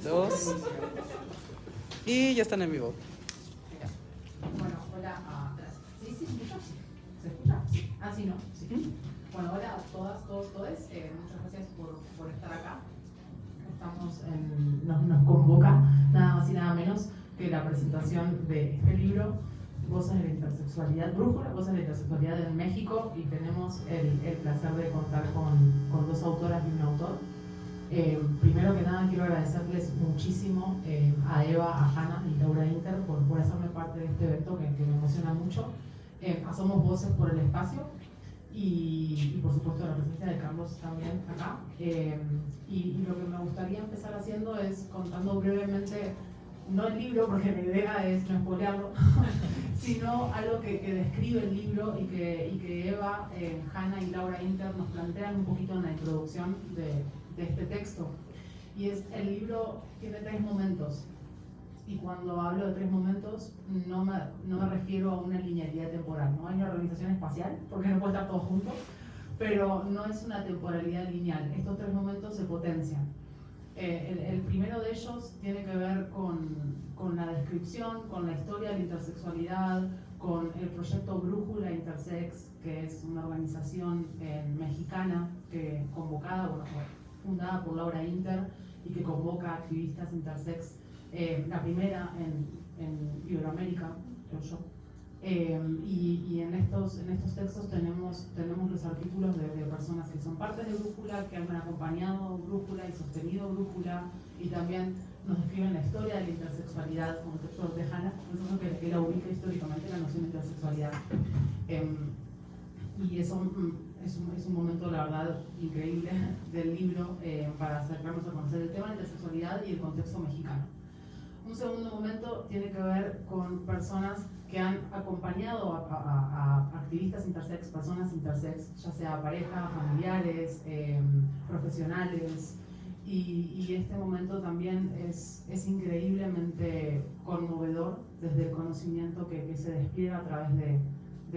2. Y ya están en vivo. Bueno, hola a... ¿Sí? ¿Se escucha? ¿Se escucha? Ah, sí, ¿no? Sí. Bueno, hola a todas, todos. Muchas gracias por estar acá. Nos convoca nada más y nada menos que la presentación de este libro, Voces de la Intersexualidad, Brújula, Voces de la Intersexualidad en México, y tenemos el placer de contar con dos autoras y un autor. Primero que nada quiero agradecerles muchísimo a Eva, a Hanna y Laura Inter por hacerme parte de este evento que me emociona mucho. Somos Voces por el Espacio y por supuesto la presencia de Carlos también acá. Y lo que me gustaría empezar haciendo es contando brevemente, no el libro porque mi idea es no spoilearlo, sino algo que describe el libro y que Eva, Hanna y Laura Inter nos plantean un poquito en la introducción de este texto. Y el libro tiene 3 momentos, y cuando hablo de 3 momentos no me refiero a una linealidad temporal, no hay una organización espacial porque no puede estar todo junto, pero no es una temporalidad lineal. Estos 3 momentos se potencian. El primero de ellos tiene que ver con la descripción, con la historia de la intersexualidad, con el proyecto Brújula Intersex, que es una organización mexicana fundada por Laura Inter y que convoca a activistas intersex, la primera en Iberoamérica, creo yo. Y en estos textos tenemos los artículos de personas que son parte de Brújula, que han acompañado Brújula y sostenido Brújula, y también nos describen la historia de la intersexualidad, como el texto de Hanna, que la ubica históricamente la noción de intersexualidad. Y eso es un momento, la verdad, increíble del libro para acercarnos a conocer el tema de la intersexualidad y el contexto mexicano. Un segundo momento tiene que ver con personas que han acompañado a activistas intersex, personas intersex, ya sea parejas, familiares, profesionales, y este momento también es increíblemente conmovedor desde el conocimiento que se despliega a través de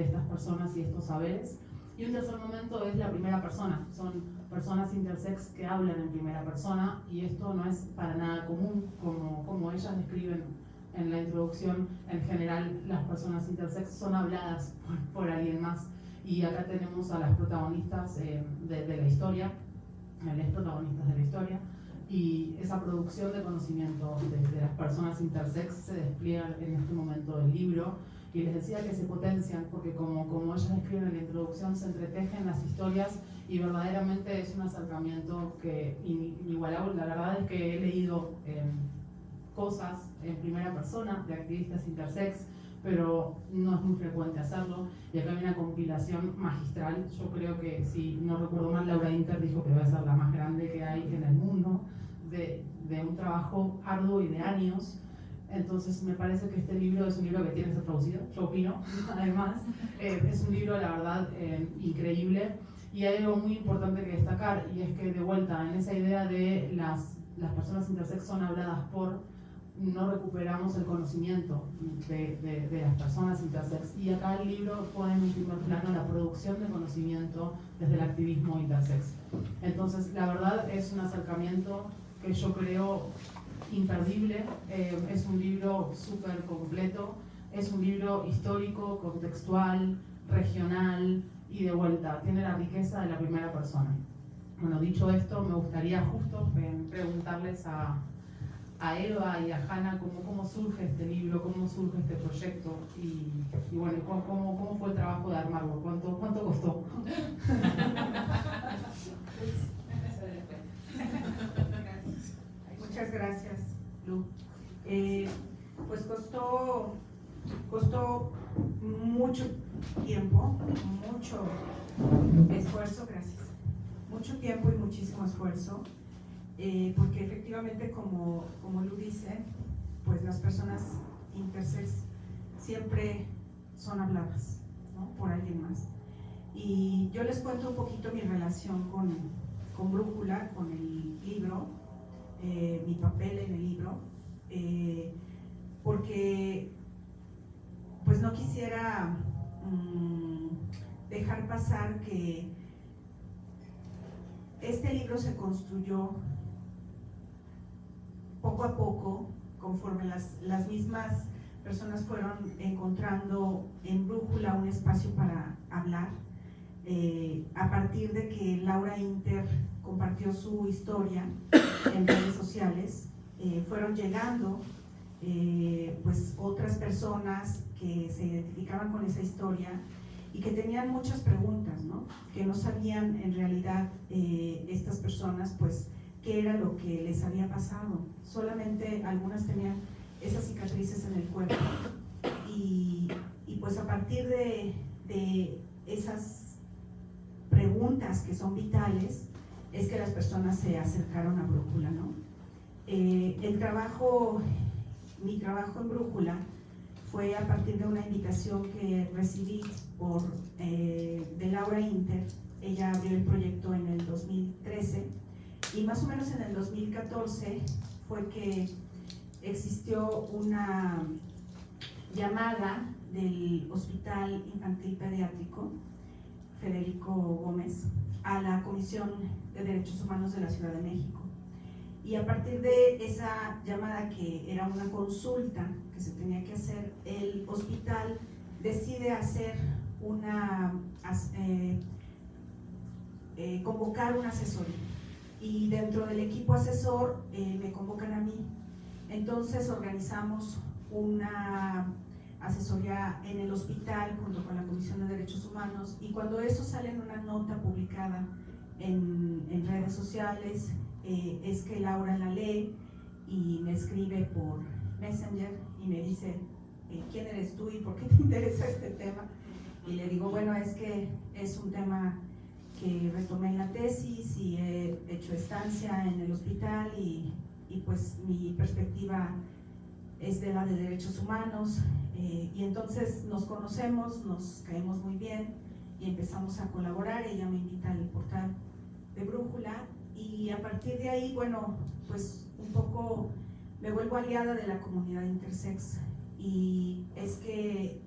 estas personas y estos saberes. Y un tercer momento es la primera persona, son personas intersex que hablan en primera persona, y esto no es para nada común, como ellas describen en la introducción. En general las personas intersex son habladas por alguien más, y acá tenemos a las protagonistas de la historia, a los protagonistas de la historia, y esa producción de conocimiento de las personas intersex se despliega en este momento del libro. Y les decía que se potencian porque como ellas describen en la introducción, se entretejen las historias, y verdaderamente es un acercamiento que inigualable. La verdad es que he leído cosas en primera persona de activistas intersex, pero no es muy frecuente hacerlo, y acá hay una compilación magistral. Yo creo que, si no recuerdo mal, Laura Inter dijo que debe ser la más grande que hay en el mundo, de un trabajo arduo y de años. Entonces me parece que este libro es un libro que tiene que ser traducido, yo opino. Además, es un libro, la verdad, increíble. Y hay algo muy importante que destacar, y es que, de vuelta, en esa idea de las personas intersex son habladas por, no recuperamos el conocimiento de las personas intersex. Y acá el libro pone en un primer plano la producción de conocimiento desde el activismo intersex. Entonces, la verdad, es un acercamiento que yo creo imperdible. Es un libro súper completo, es un libro histórico, contextual, regional, y de vuelta tiene la riqueza de la primera persona. Bueno, dicho esto, me gustaría justo preguntarles a Eva y a Hanna cómo surge este libro, cómo surge este proyecto, y bueno, cómo fue el trabajo de armarlo, cuánto costó. Muchas gracias, Lu. Pues costó mucho tiempo, mucho esfuerzo, gracias. Mucho tiempo y muchísimo esfuerzo, porque efectivamente, como Lu dice, pues las personas intersex siempre son habladas, ¿no?, por alguien más. Y yo les cuento un poquito mi relación con Brújula, con el libro, mi papel en el libro, porque pues no quisiera dejar pasar que este libro se construyó poco poco a poco, conforme las mismas personas fueron encontrando en Brújula un espacio para hablar, a partir de que Laura Inter compartió su historia en redes sociales, fueron llegando pues otras personas que se identificaban con esa historia y que tenían muchas preguntas, ¿no? Que no sabían en realidad estas personas pues qué era lo que les había pasado. Solamente algunas tenían esas cicatrices en el cuerpo y pues a partir de esas preguntas que son vitales es que las personas se acercaron a Brújula, ¿no? Mi trabajo en Brújula fue a partir de una invitación que recibí de Laura Inter. Ella abrió el proyecto en el 2013 y más o menos en el 2014 fue que existió una llamada del Hospital Infantil Pediátrico Federico Gómez a la Comisión de Derechos Humanos de la Ciudad de México. Y a partir de esa llamada, que era una consulta que se tenía que hacer, el hospital decide convocar una asesoría. Y dentro del equipo asesor me convocan a mí. Entonces organizamos una asesoría en el hospital junto con la Comisión de Derechos Humanos, y cuando eso sale en una nota publicada en redes sociales, es que Laura la lee y me escribe por Messenger y me dice, ¿quién eres tú y por qué te interesa este tema? Y le digo, bueno, es que es un tema que retomé en la tesis y he hecho estancia en el hospital y pues mi perspectiva es de la de derechos humanos, y entonces nos conocemos, nos caemos muy bien y empezamos a colaborar. Ella me invita al portal de Brújula y a partir de ahí, bueno, pues un poco me vuelvo aliada de la comunidad intersex, y es que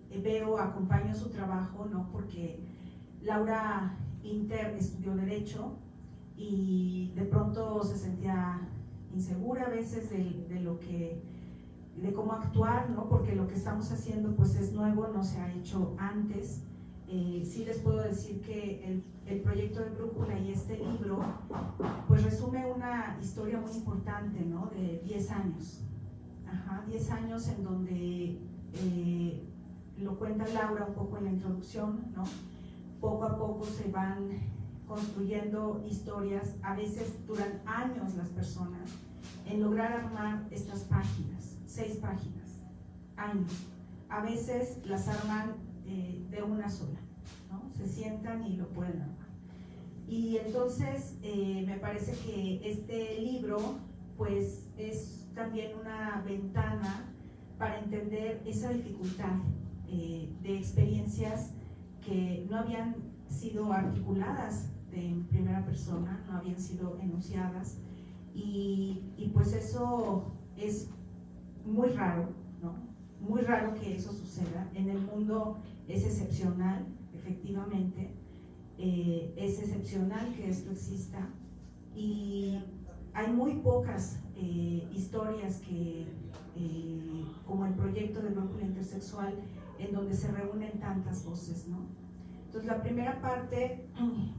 acompaño su trabajo, ¿no? Porque Laura Inter estudió Derecho y de pronto se sentía insegura a veces de cómo actuar, ¿no? Porque lo que estamos haciendo pues es nuevo, no se ha hecho antes. Sí les puedo decir que el proyecto de Brújula y este libro pues resume una historia muy importante, ¿no? De 10 años. 10 años en donde lo cuenta Laura un poco en la introducción, ¿no? Poco a poco se van construyendo historias, a veces duran años las personas en lograr armar estas páginas, 6 páginas, años. A veces las arman de una sola, ¿no? Se sientan y lo pueden armar. Y entonces me parece que este libro pues es también una ventana para entender esa dificultad de experiencias que no habían sido articuladas en primera persona, no habían sido enunciadas, y pues eso es muy raro, ¿no? Muy raro que eso suceda. En el mundo es excepcional, efectivamente, es excepcional que esto exista, y hay muy pocas historias como el proyecto de Brújula Intersexual, en donde se reúnen tantas voces, ¿no? Entonces la primera parte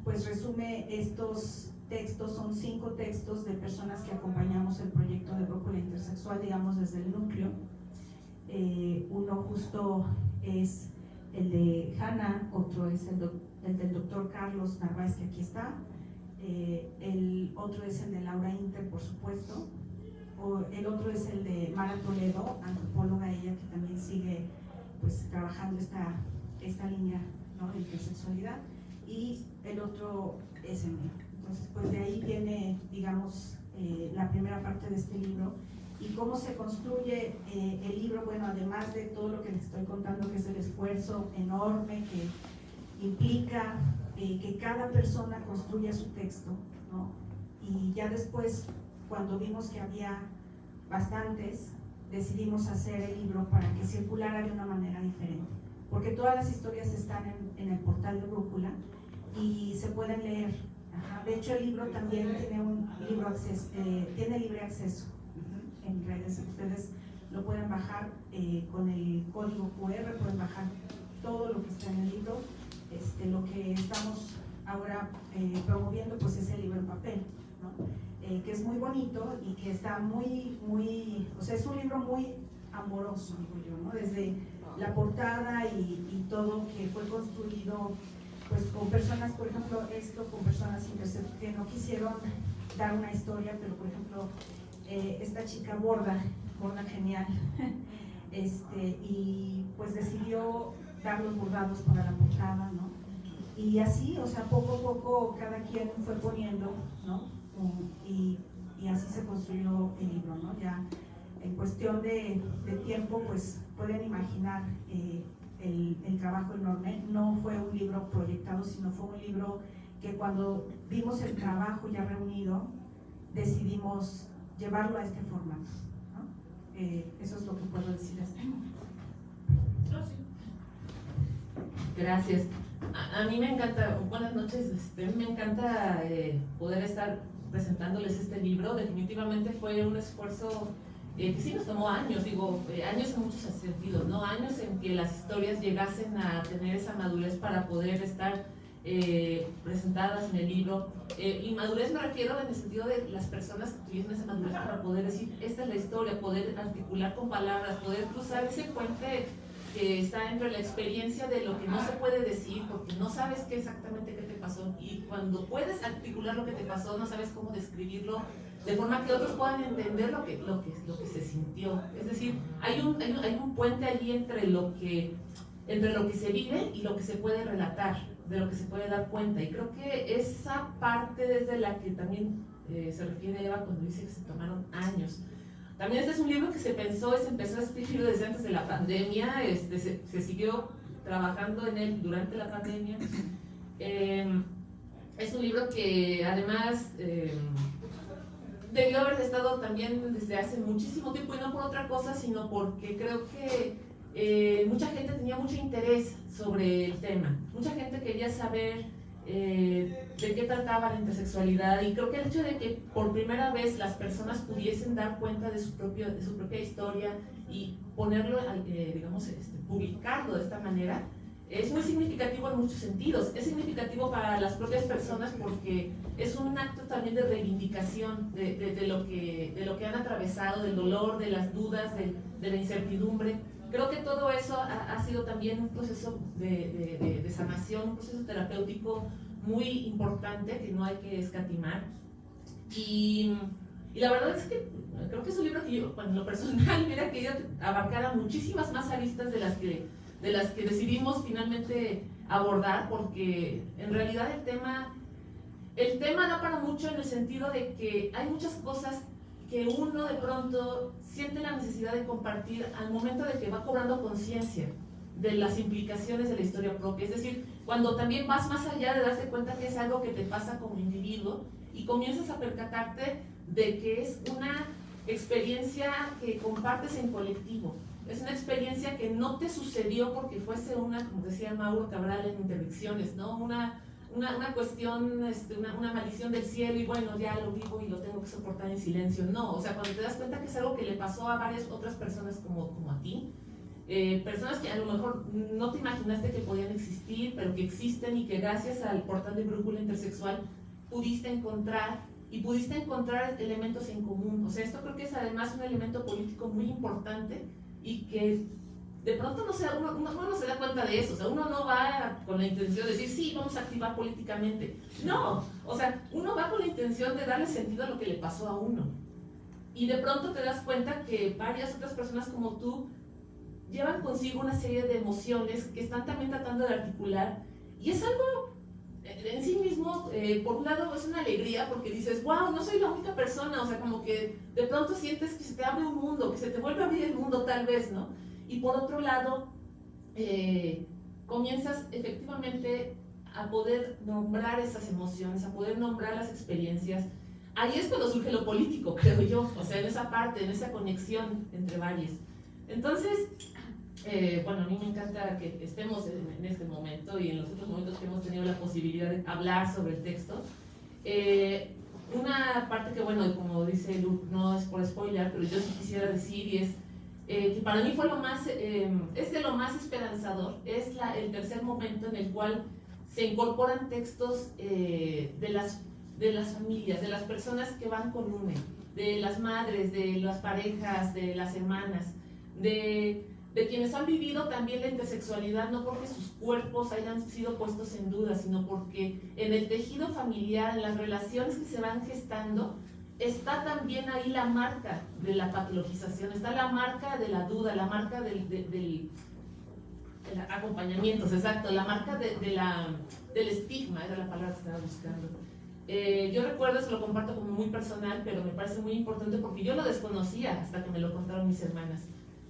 pues resume estos textos, son 5 textos de personas que acompañamos el proyecto de Brújula Intersexual, digamos desde el núcleo. Uno justo es el de Hannah, otro es el del doctor Carlos Narváez, que aquí está, el otro es el de Laura Inter, por supuesto, el otro es el de Mara Toledo, antropóloga, ella que también sigue pues trabajando esta línea, ¿no? De intersexualidad, y el otro es el mío. Entonces pues de ahí viene, digamos, la primera parte de este libro. ¿Y cómo se construye el libro? Bueno, además de todo lo que les estoy contando, que es el esfuerzo enorme que implica que cada persona construya su texto, ¿no? Y ya después, cuando vimos que había bastantes, decidimos hacer el libro para que circulara de una manera diferente, porque todas las historias están en el portal de Brújula y se pueden leer. De hecho, el libro también tiene libre acceso en bajar con el código QR, pueden bajar todo lo que está en el libro. Lo que estamos ahora promoviendo pues es el libro en papel, ¿no? Que es muy bonito y que está o sea, es un libro muy amoroso, digo yo, ¿no? Desde la portada y todo que fue construido pues con personas, por ejemplo, con personas que no quisieron dar una historia, pero por ejemplo, esta chica borda genial, y pues decidió dar los bordados para la portada, ¿no? Y así, o sea, poco a poco cada quien fue poniendo, ¿no? Y así se construyó el libro, ¿no? Ya en cuestión de tiempo, pues pueden imaginar el trabajo enorme. No fue un libro proyectado, sino fue un libro que cuando vimos el trabajo ya reunido, decidimos llevarlo a este formato, ¿no? Eso es lo que puedo decir hasta el momento. Gracias. A mí me encanta, buenas noches, me encanta poder estar presentándoles este libro. Definitivamente fue un esfuerzo que sí nos tomó años, años en muchos sentidos, ¿no? Años en que las historias llegasen a tener esa madurez para poder estar presentadas en el libro. Y madurez me refiero en el sentido de las personas que tuvieron esa madurez para poder decir, esta es la historia, poder articular con palabras, poder cruzar ese puente que está entre la experiencia de lo que no se puede decir, porque no sabes qué exactamente qué te pasó, y cuando puedes articular lo que te pasó, no sabes cómo describirlo, de forma que otros puedan entender lo que se sintió. Es decir, hay un puente allí entre lo que se vive y lo que se puede relatar, de lo que se puede dar cuenta, y creo que esa parte desde la que también se refiere Eva cuando dice que se tomaron años. También este es un libro que se empezó a escribir desde antes de la pandemia, se siguió trabajando en él durante la pandemia. Es un libro que además debió haber estado también desde hace muchísimo tiempo, y no por otra cosa, sino porque creo que mucha gente tenía mucho interés sobre el tema. Mucha gente quería saber de qué trataba la intersexualidad, y creo que el hecho de que por primera vez las personas pudiesen dar cuenta de su propia historia y ponerlo, publicarlo de esta manera, es muy significativo en muchos sentidos. Es significativo para las propias personas porque es un acto también de reivindicación de lo que han atravesado, del dolor, de las dudas, de la incertidumbre. Creo que todo eso ha sido también un proceso de sanación, un proceso terapéutico muy importante que no hay que escatimar. Y la verdad es que creo que es un libro que yo, en lo personal, hubiera querido abarcar a muchísimas más aristas de las que decidimos finalmente abordar, porque en realidad el tema da para mucho, en el sentido de que hay muchas cosas que uno de pronto siente la necesidad de compartir al momento de que va cobrando conciencia de las implicaciones de la historia propia. Es decir, cuando también vas más allá de darte cuenta que es algo que te pasa como individuo y comienzas a percatarte de que es una experiencia que compartes en colectivo. Es una experiencia que no te sucedió porque fuese como decía Mauro Cabral en Interdicciones, ¿no? Una cuestión, una maldición del cielo, y bueno, ya lo vivo y lo tengo que soportar en silencio. No, o sea, cuando te das cuenta que es algo que le pasó a varias otras personas como a ti, personas que a lo mejor no te imaginaste que podían existir, pero que existen, y que gracias al portal de Brújula Intersexual pudiste encontrar elementos en común. O sea, esto creo que es además un elemento político muy importante, y que de pronto uno no se da cuenta de eso. O sea, uno no va con la intención de decir, sí, vamos a activar políticamente. No, o sea, uno va con la intención de darle sentido a lo que le pasó a uno. Y de pronto te das cuenta que varias otras personas como tú llevan consigo una serie de emociones que están también tratando de articular. Y es algo en sí mismo, por un lado es una alegría porque dices, wow, no soy la única persona. O sea, como que de pronto sientes que se te abre un mundo, que se te vuelve a abrir el mundo tal vez, ¿no? Y por otro lado, comienzas efectivamente a poder nombrar esas emociones, a poder nombrar las experiencias. Ahí es cuando surge lo político, creo yo, o sea, en esa parte, en esa conexión entre varios. Entonces, bueno, a mí me encanta que estemos en este momento y en los otros momentos que hemos tenido la posibilidad de hablar sobre el texto. Una parte que, bueno, como dice Luke, no es por spoiler, pero yo sí quisiera decir, y es que para mí fue lo más, es de lo más esperanzador, es el tercer momento en el cual se incorporan textos de las familias, de las personas que van con UNE, de las madres, de las parejas, de las hermanas, de quienes han vivido también la intersexualidad, no porque sus cuerpos hayan sido puestos en duda, sino porque en el tejido familiar, en las relaciones que se van gestando, está también ahí la marca de la patologización, está la marca de la duda, la marca del acompañamiento, exacto, la marca del estigma, era la palabra que estaba buscando. Yo recuerdo, eso lo comparto como muy personal, pero me parece muy importante porque yo lo desconocía hasta que me lo contaron mis hermanas.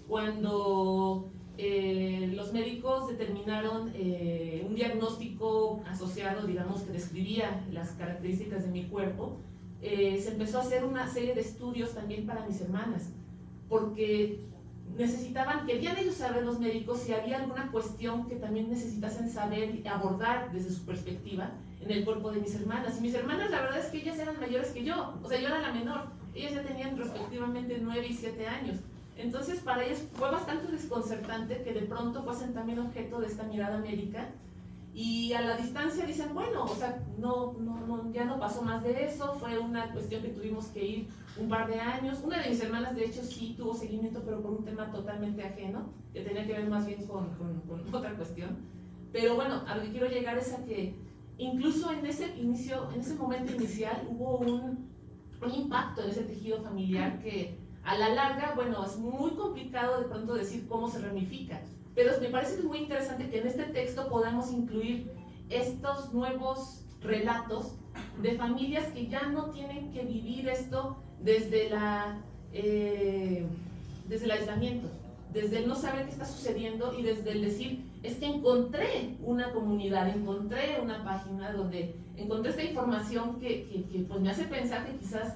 Cuando los médicos determinaron un diagnóstico asociado, digamos, que describía las características de mi cuerpo, se empezó a hacer una serie de estudios también para mis hermanas, porque querían ellos saber, los médicos, si había alguna cuestión que también necesitasen saber y abordar desde su perspectiva en el cuerpo de mis hermanas. Y mis hermanas, la verdad es que ellas eran mayores que yo, o sea, yo era la menor, ellas ya tenían respectivamente 9 y 7 años. Entonces para ellas fue bastante desconcertante que de pronto fuesen también objeto de esta mirada médica, y a la distancia dicen, bueno, o sea, ya no pasó más de eso, fue una cuestión que tuvimos que ir un par de años. Una de mis hermanas, de hecho, sí tuvo seguimiento, pero por un tema totalmente ajeno, que tenía que ver más bien con otra cuestión. Pero bueno, a lo que quiero llegar es a que incluso en ese momento inicial, hubo un impacto en ese tejido familiar que a la larga, bueno, es muy complicado de pronto decir cómo se ramifica. Pero me parece que es muy interesante que en este texto podamos incluir estos nuevos relatos de familias que ya no tienen que vivir esto desde el aislamiento, desde el no saber qué está sucediendo y desde el decir, es que encontré una comunidad, encontré una página donde encontré esta información que pues me hace pensar que quizás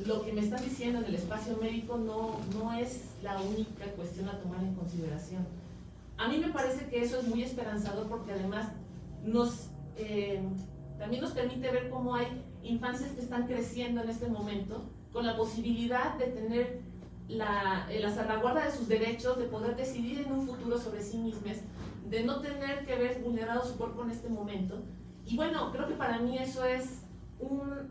lo que me están diciendo en el espacio médico no es la única cuestión a tomar en consideración. A mí me parece que eso es muy esperanzador porque además también nos permite ver cómo hay infancias que están creciendo en este momento con la posibilidad de tener la salvaguarda de sus derechos, de poder decidir en un futuro sobre sí mismas, de no tener que ver vulnerado su cuerpo en este momento. Y bueno, creo que para mí eso es un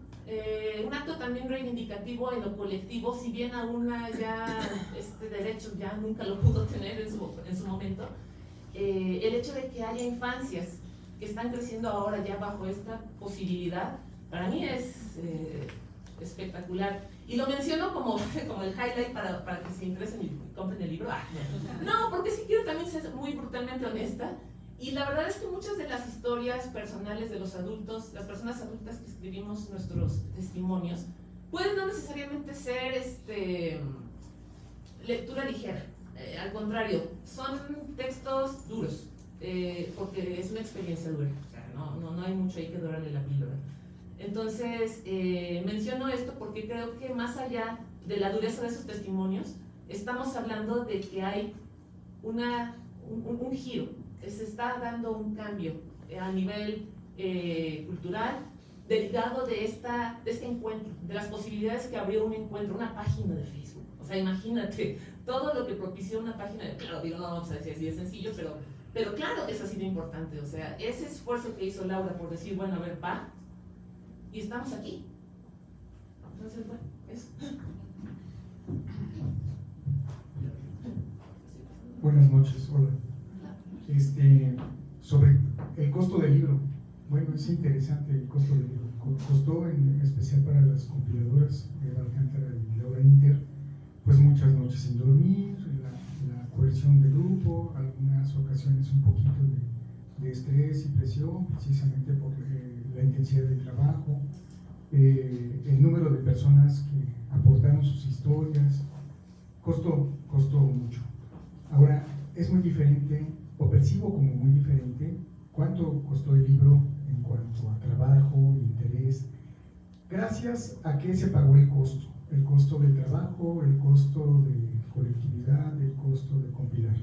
acto también reivindicativo en lo colectivo, si bien a una ya este derecho ya nunca lo pudo tener en su momento, el hecho de que haya infancias que están creciendo ahora ya bajo esta posibilidad, para mí es espectacular. Y lo menciono como el highlight para que se interesen y compren el libro. No, porque sí quiero también ser muy brutalmente honesta. Y la verdad es que muchas de las historias personales de los adultos, las personas adultas que escribimos nuestros testimonios, pueden no necesariamente ser lectura ligera. Al contrario, son textos duros, porque es una experiencia dura. O sea, no hay mucho ahí que dorarle la píldora. Entonces, menciono esto porque creo que más allá de la dureza de esos testimonios, estamos hablando de que hay un giro, que se está dando un cambio a nivel cultural, derivado de este encuentro, de las posibilidades que abrió un encuentro, una página de Facebook. O sea, imagínate, todo lo que propició una página de, claro, digo, no vamos a decir así de sencillo, pero claro que eso ha sido importante. O sea, ese esfuerzo que hizo Laura por decir, bueno, a ver, y estamos aquí. Entonces, bueno, eso. Buenas noches, hola. Sobre el costo del libro. Bueno, es interesante el costo del libro. Costó, en especial para las compiladoras, Eva Alcántara y Laura Inter, pues muchas noches sin dormir, la coerción del grupo, algunas ocasiones un poquito de estrés y presión, precisamente por la intensidad del trabajo, el número de personas que aportaron sus historias, costó mucho. Ahora, es muy diferente, o percibo como muy diferente, cuánto costó el libro en cuanto a trabajo, interés, gracias a que se pagó el costo del trabajo, el costo de colectividad, el costo de compilar,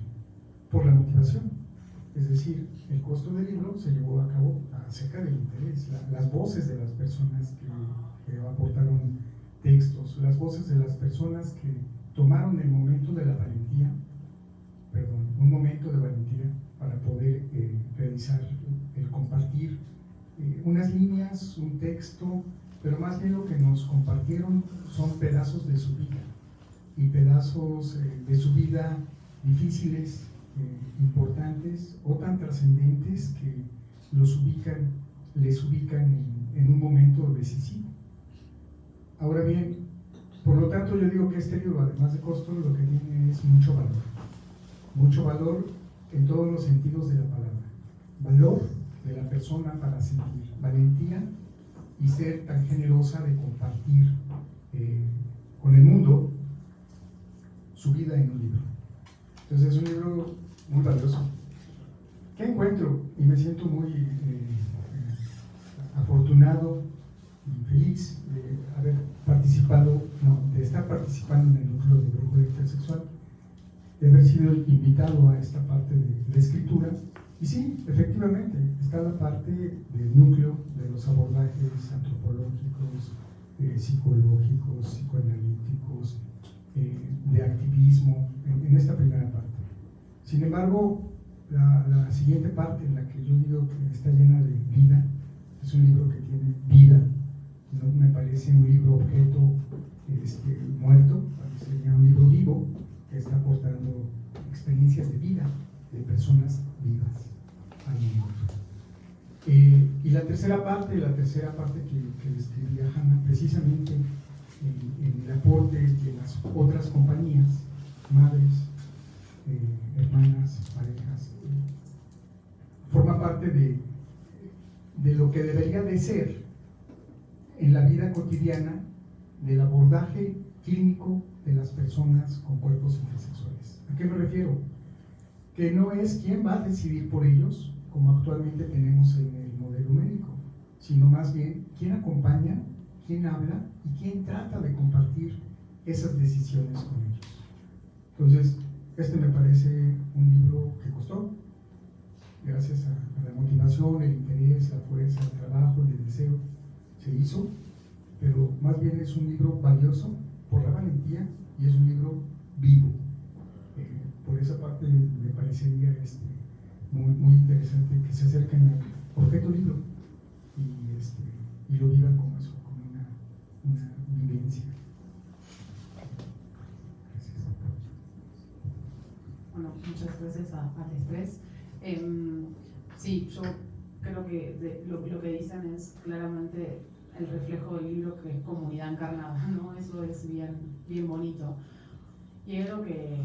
por la motivación. Es decir, el costo del libro se llevó a cabo acerca del interés, las voces de las personas que aportaron textos, las voces de las personas que tomaron el momento de la valentía un momento de valentía para poder realizar el compartir unas líneas, un texto, pero más bien lo que nos compartieron son pedazos de su vida y pedazos de su vida difíciles, importantes o tan trascendentes que les ubican en un momento decisivo. Ahora bien, por lo tanto yo digo que este libro, además de costo, lo que tiene es mucho valor en todos los sentidos de la palabra. Valor de la persona para sentir, valentía y ser tan generosa de compartir con el mundo su vida en un libro. Entonces es un libro muy valioso. ¿Qué encuentro? Y me siento muy afortunado y feliz de haber participado, de estar participando en el núcleo de Brújula Intersexual, de haber sido invitado a esta parte de la escritura. Y sí, efectivamente, está la parte del núcleo de los abordajes antropológicos, psicológicos, psicoanalíticos, de activismo, en esta primera parte. Sin embargo, la siguiente parte, en la que yo digo que está llena de vida, es un libro que tiene vida, no me parece un libro objeto muerto, parecería un libro vivo que está aportando experiencias de vida de personas vivas al mundo. Y la tercera parte que describía Hannah, precisamente en el aporte de las otras compañías, madres, hermanas, parejas, forma parte de lo que debería de ser en la vida cotidiana del abordaje clínico de las personas con cuerpos intersexuales. ¿A qué me refiero? Que no es quién va a decidir por ellos, como actualmente tenemos en el modelo médico, sino más bien quién acompaña, quién habla y quién trata de compartir esas decisiones con ellos. Entonces, este me parece un libro que costó, gracias a la motivación, el interés, la fuerza, el trabajo y el deseo, se hizo, pero más bien es un libro valioso por la valentía y es un libro vivo. Por esa parte me parecería muy interesante que se acerquen al objeto libro y lo vivan como eso, como una vivencia. Gracias. Bueno, muchas gracias a los tres. Sí, yo creo que lo que dicen es claramente el reflejo del libro, que es comunidad encarnada, ¿no? Eso es bien bonito. Y es lo que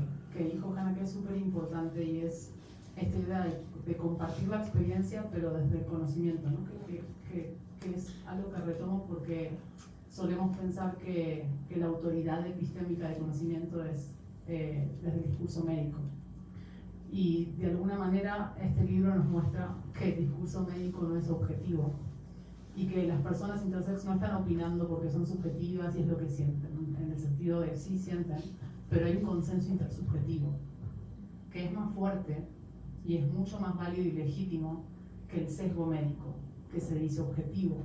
dijo Hannah, que es súper importante, y es esta idea de compartir la experiencia, pero desde el conocimiento, ¿no? Que es algo que retomo porque solemos pensar que la autoridad epistémica de conocimiento es desde el discurso médico. Y de alguna manera este libro nos muestra que el discurso médico no es objetivo y que las personas intersex no están opinando porque son subjetivas y es lo que sienten, en el sentido de sí sienten, pero hay un consenso intersubjetivo que es más fuerte y es mucho más válido y legítimo que el sesgo médico, que se dice objetivo,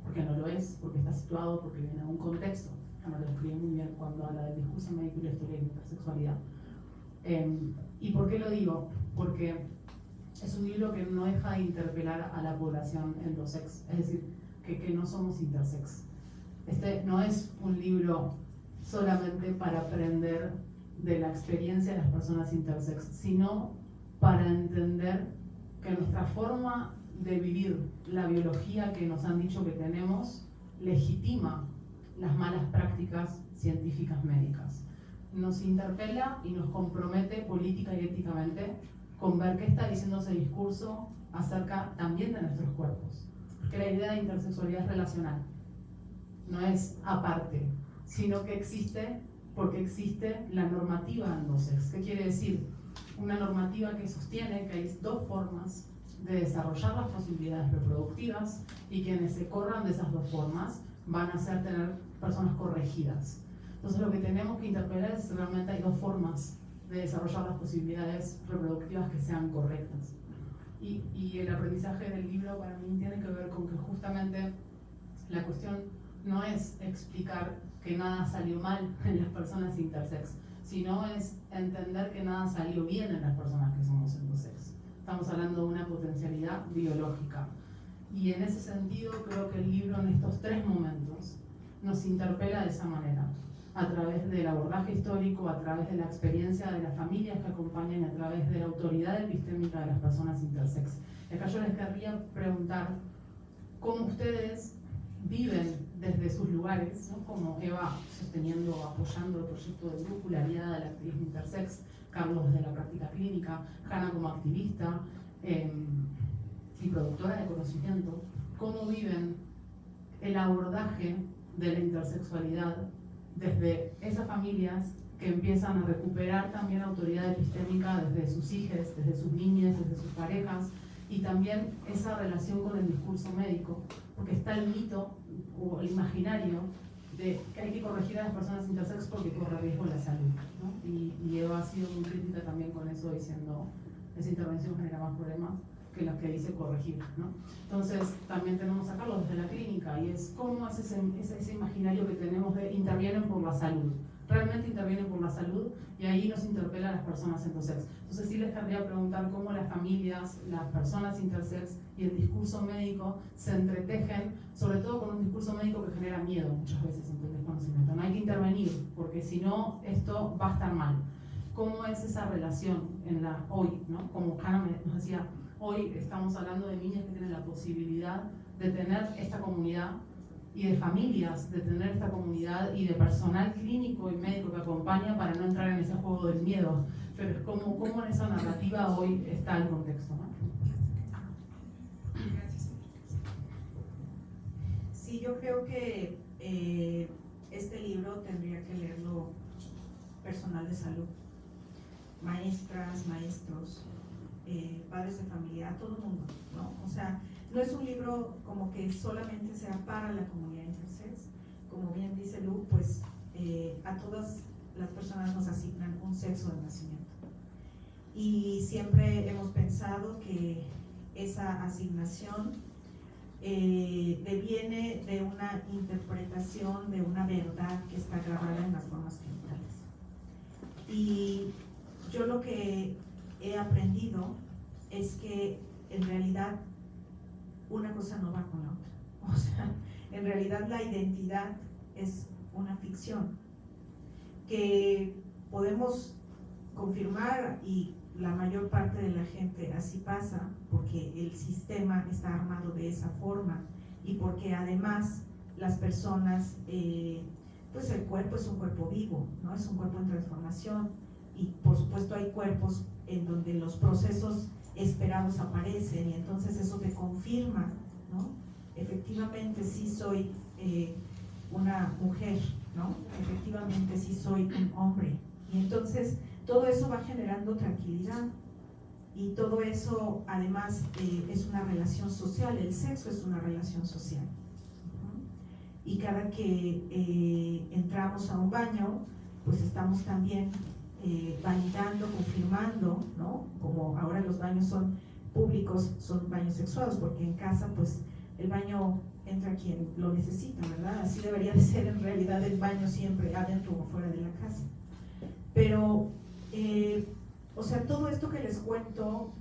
porque no lo es, porque está situado, porque viene de un contexto. Como lo escribí muy bien cuando habla del discurso médico y la historia de la intersexualidad. ¿Y por qué lo digo? Porque es un libro que no deja de interpelar a la población endosex, es decir, que no somos intersex. Este no es un libro solamente para aprender de la experiencia de las personas intersex, sino para entender que nuestra forma de vivir la biología que nos han dicho que tenemos legitima las malas prácticas científicas médicas. Nos interpela y nos compromete política y éticamente con ver qué está diciendo ese discurso acerca también de nuestros cuerpos. Que la idea de intersexualidad es relacional, no es aparte, sino que existe porque existe la normativa endosex. ¿Qué quiere decir? Una normativa que sostiene que hay dos formas de desarrollar las posibilidades reproductivas y quienes se corran de esas dos formas van a ser tener personas corregidas. Entonces lo que tenemos que interpelar es si realmente hay dos formas de desarrollar las posibilidades reproductivas que sean correctas. Y el aprendizaje del libro para mí tiene que ver con que justamente la cuestión no es explicar que nada salió mal en las personas intersex, sino es entender que nada salió bien en las personas que somos endosex. Estamos hablando de una potencialidad biológica. Y en ese sentido creo que el libro en estos 3 momentos nos interpela de esa manera, a través del abordaje histórico, a través de la experiencia de las familias que acompañan y a través de la autoridad epistémica de las personas intersex. Y acá yo les querría preguntar cómo ustedes viven desde sus lugares, ¿no? Como Eva sosteniendo, apoyando el proyecto de Brújula, aliada de la actriz intersex, Carlos desde la práctica clínica, Hanna como activista y productora de conocimiento, cómo viven el abordaje de la intersexualidad desde esas familias que empiezan a recuperar también autoridad epistémica desde sus hijas, desde sus niñas, desde sus parejas, y también esa relación con el discurso médico, porque está el mito o el imaginario de que hay que corregir a las personas intersex porque corre riesgo la salud, ¿no? Y Eva ha sido muy crítica también con eso, diciendo esa intervención genera más problemas que los que dice corregir, ¿no? Entonces también tenemos a Carlos desde la clínica, y es cómo es ese imaginario que tenemos de intervienen por la salud. Realmente intervienen por la salud, y ahí nos interpela a las personas endosex. Entonces sí les querría preguntar cómo las familias, las personas intersex y el discurso médico se entretejen, sobre todo con un discurso médico que genera miedo muchas veces ante el desconocimiento. No hay que intervenir, porque si no, esto va a estar mal. ¿Cómo es esa relación en la hoy, ¿no? Como Hanna nos decía, hoy estamos hablando de niñas que tienen la posibilidad de tener esta comunidad, y de familias, de tener esta comunidad y de personal clínico y médico que acompaña para no entrar en ese juego del miedo. Pero es como en esa narrativa hoy está el contexto, ¿no? Sí, yo creo que este libro tendría que leerlo personal de salud, maestras, maestros, padres de familia, todo el mundo, ¿no? O sea, no es un libro como que solamente sea para la comunidad intersex. Como bien dice Lu, pues a todas las personas nos asignan un sexo de nacimiento. Y siempre hemos pensado que esa asignación deviene de una interpretación de una verdad que está grabada en las normas genitales. Y yo lo que he aprendido es que en realidad una cosa no va con la otra. O sea, en realidad la identidad es una ficción que podemos confirmar, y la mayor parte de la gente así pasa porque el sistema está armado de esa forma, y porque además las personas, pues el cuerpo es un cuerpo vivo, ¿no? Es un cuerpo en transformación, y por supuesto hay cuerpos en donde los procesos esperados aparecen, y entonces eso te confirma, ¿no? Efectivamente sí soy una mujer, ¿no? Efectivamente sí soy un hombre, y entonces todo eso va generando tranquilidad, y todo eso además es una relación social. El sexo es una relación social, y cada que entramos a un baño, pues estamos también validando, confirmando, ¿no? Como ahora los baños son públicos, son baños sexuados, porque en casa pues el baño entra quien lo necesita, ¿verdad? Así debería de ser en realidad el baño, siempre adentro o fuera de la casa. Pero o sea, todo esto que les cuento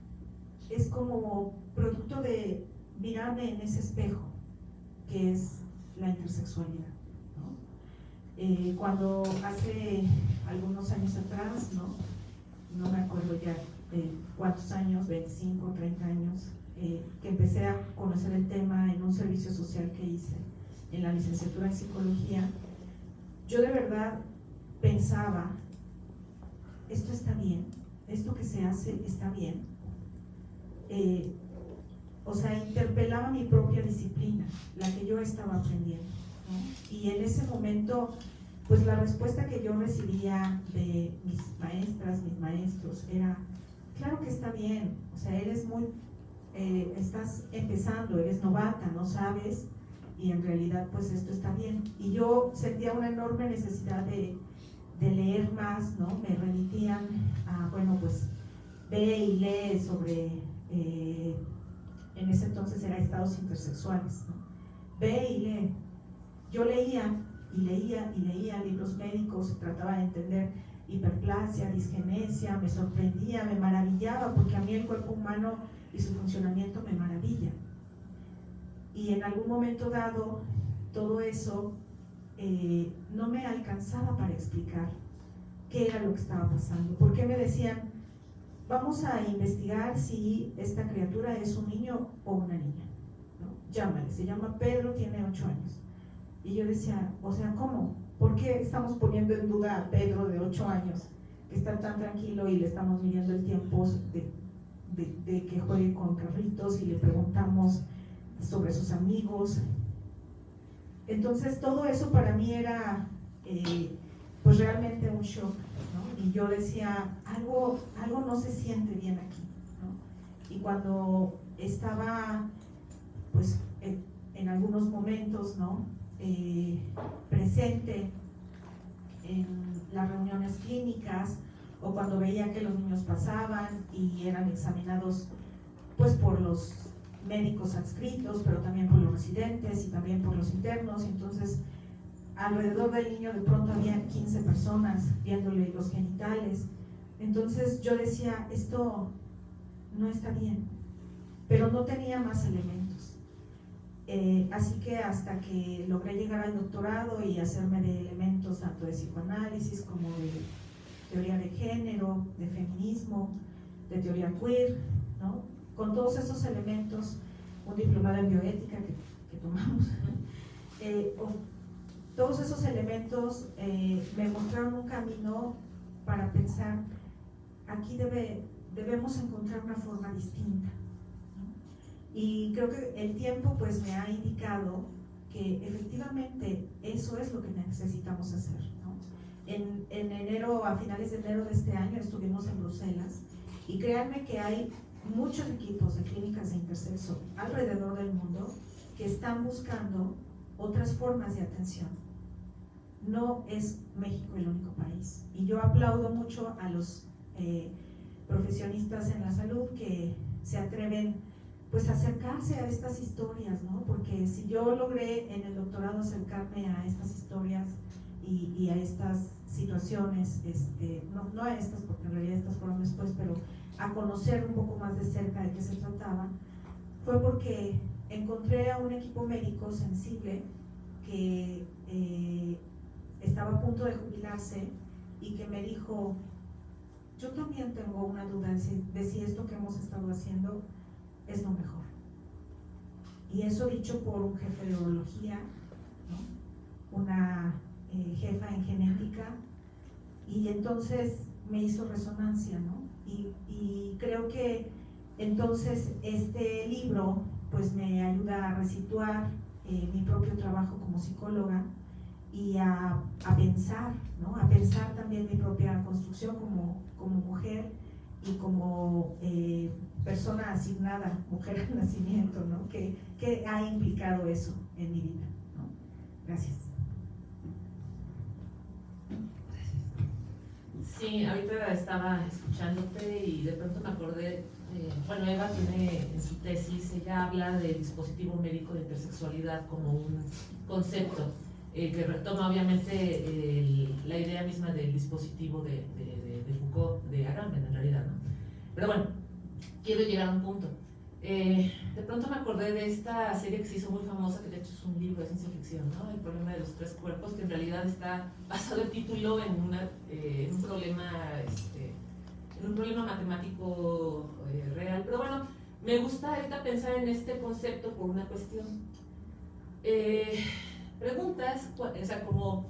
es como producto de mirarme en ese espejo que es la intersexualidad, ¿no? Cuando hace algunos años atrás, no me acuerdo ya cuántos años, 25, 30 años, que empecé a conocer el tema en un servicio social que hice en la licenciatura en psicología, yo de verdad pensaba, esto está bien, esto que se hace está bien. O sea, interpelaba mi propia disciplina, la que yo estaba aprendiendo, ¿no? Y en ese momento, pues la respuesta que yo recibía de mis maestras, mis maestros, era, claro que está bien, o sea, eres estás empezando, eres novata, no sabes, y en realidad pues esto está bien. Y yo sentía una enorme necesidad de leer más, ¿no? Me remitían a, bueno, pues ve y lee sobre, en ese entonces era estados intersexuales, ¿no? Ve y lee. Yo leía y leía y leía libros médicos, trataba de entender hiperplasia, disgenesia, me sorprendía, me maravillaba, porque a mí el cuerpo humano y su funcionamiento me maravilla. Y en algún momento dado, todo eso no me alcanzaba para explicar qué era lo que estaba pasando. ¿Por qué me decían, vamos a investigar si esta criatura es un niño o una niña? ¿No? Llámale, se llama Pedro, tiene 8 años. Y yo decía, o sea, ¿cómo? ¿Por qué estamos poniendo en duda a Pedro de 8 años, que está tan tranquilo y le estamos midiendo el tiempo de que juegue con carritos y le preguntamos sobre sus amigos? Entonces todo eso para mí era pues realmente un shock, ¿no? Y yo decía, algo no se siente bien aquí, ¿no? Y cuando estaba pues en algunos momentos, ¿no? Presente en las reuniones clínicas, o cuando veía que los niños pasaban y eran examinados pues por los médicos adscritos, pero también por los residentes y también por los internos. Entonces alrededor del niño de pronto había 15 personas viéndole los genitales. Entonces yo decía, esto no está bien, pero no tenía más elementos. Así que hasta que logré llegar al doctorado y hacerme de elementos tanto de psicoanálisis como de teoría de género, de feminismo, de teoría queer, ¿no? Con todos esos elementos, un diplomado en bioética que tomamos, todos esos elementos me mostraron un camino para pensar, aquí debemos encontrar una forma distinta. Y creo que el tiempo pues me ha indicado que efectivamente eso es lo que necesitamos hacer, ¿no? En enero, a finales de enero de este año, estuvimos en Bruselas, y créanme que hay muchos equipos de clínicas de intersexo alrededor del mundo que están buscando otras formas de atención. No es México el único país, y yo aplaudo mucho a los profesionistas en la salud que se atreven pues acercarse a estas historias, ¿no? Porque si yo logré en el doctorado acercarme a estas historias y a estas situaciones, no a estas, porque en realidad estas fueron después, pero a conocer un poco más de cerca de qué se trataba, fue porque encontré a un equipo médico sensible que estaba a punto de jubilarse y que me dijo, yo también tengo una duda de si esto que hemos estado haciendo es lo mejor. Y eso dicho por un jefe de urología, ¿no? Una jefa en genética, y entonces me hizo resonancia, ¿no? Y creo que entonces este libro pues me ayuda a resituar mi propio trabajo como psicóloga y a pensar, ¿no? A pensar también mi propia construcción como mujer y como persona asignada, mujer al nacimiento, ¿no? ¿Qué ha implicado eso en mi vida, ¿no? Gracias. Sí, ahorita estaba escuchándote y de pronto me acordé, bueno, Eva tiene en su tesis, ella habla del dispositivo médico de intersexualidad como un concepto que retoma obviamente la idea misma del dispositivo de Foucault, de Agamben en realidad, ¿no? Pero bueno, quiero llegar a un punto. De pronto me acordé de esta serie que se hizo muy famosa, que de hecho es un libro de ciencia ficción, ¿no? El problema de los 3 cuerpos, que en realidad está basado el título en un problema matemático real. Pero bueno, me gusta ahorita pensar en este concepto por una cuestión. Preguntas, o sea, cómo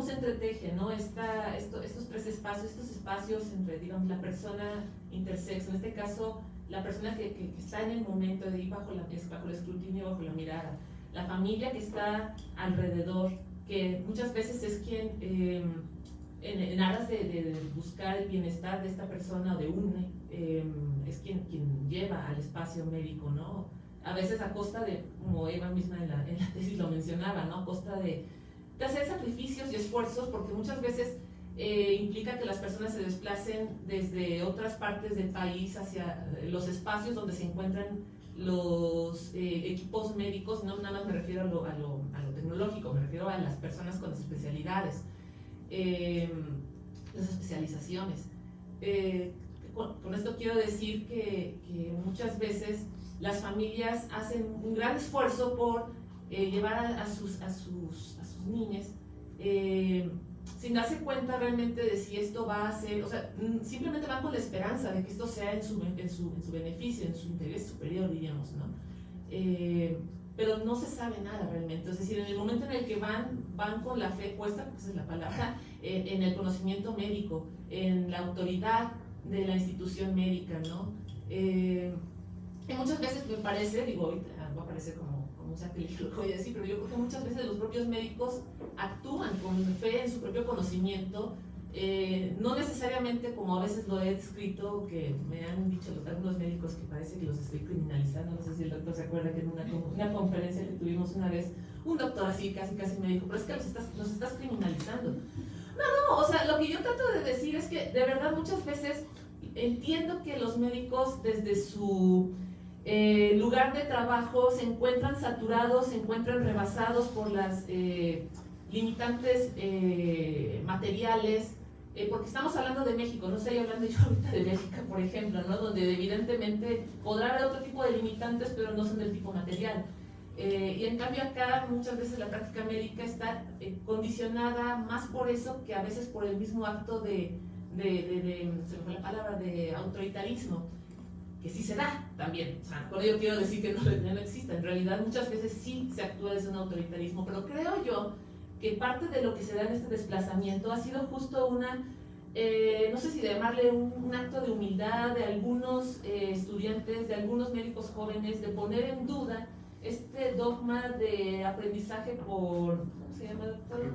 se entreteje, ¿no? Estos 3 espacios, estos espacios entre, digamos, la persona intersexo, en este caso, la persona que está en el momento de ir bajo el escrutinio, bajo la mirada, la familia que está alrededor, que muchas veces es quien, en aras de buscar el bienestar de esta persona o de une, es quien lleva al espacio médico, ¿no? A veces a costa de, como Eva misma en la tesis lo mencionaba, ¿no? A costa de hacer sacrificios y esfuerzos, porque muchas veces implica que las personas se desplacen desde otras partes del país hacia los espacios donde se encuentran los equipos médicos. No nada más me refiero a lo tecnológico, me refiero a las personas con especialidades. las especializaciones. Con esto quiero decir que muchas veces las familias hacen un gran esfuerzo por llevar a sus niñas sin darse cuenta realmente de si esto va a ser, o sea, simplemente van con la esperanza de que esto sea en su beneficio, en su interés superior, diríamos, ¿no? Pero no se sabe nada realmente, es decir, en el momento en el que van con la fe puesta, pues esa es la palabra, en el conocimiento médico, en la autoridad de la institución médica, ¿no? Y muchas veces me parece, digo, ahorita va a parecer como un sacrilegio lo que voy a decir, pero yo creo que muchas veces los propios médicos actúan con fe en su propio conocimiento, no necesariamente como a veces lo he descrito, que me han dicho algunos médicos que parece que los estoy criminalizando. No sé si el doctor se acuerda que en una conferencia que tuvimos una vez, un doctor así casi me dijo, pero es que los estás criminalizando. No, o sea, lo que yo trato de decir es que de verdad muchas veces entiendo que los médicos desde su lugar de trabajo se encuentran saturados, se encuentran rebasados por las limitantes materiales, porque estamos hablando de México, no estoy hablando yo ahorita de Bélgica, por ejemplo, ¿no? Donde evidentemente podrá haber otro tipo de limitantes, pero no son del tipo material. Y en cambio acá muchas veces la práctica médica está condicionada más por eso que a veces por el mismo acto se me fue la palabra, de autoritarismo, que sí se da también. O sea, con ello quiero decir que no existe. En realidad muchas veces sí se actúa desde un autoritarismo, pero creo yo que parte de lo que se da en este desplazamiento ha sido justo una, no sé si llamarle un acto de humildad de algunos estudiantes, de algunos médicos jóvenes, de poner en duda este dogma de aprendizaje por, ¿cómo se llama, doctor?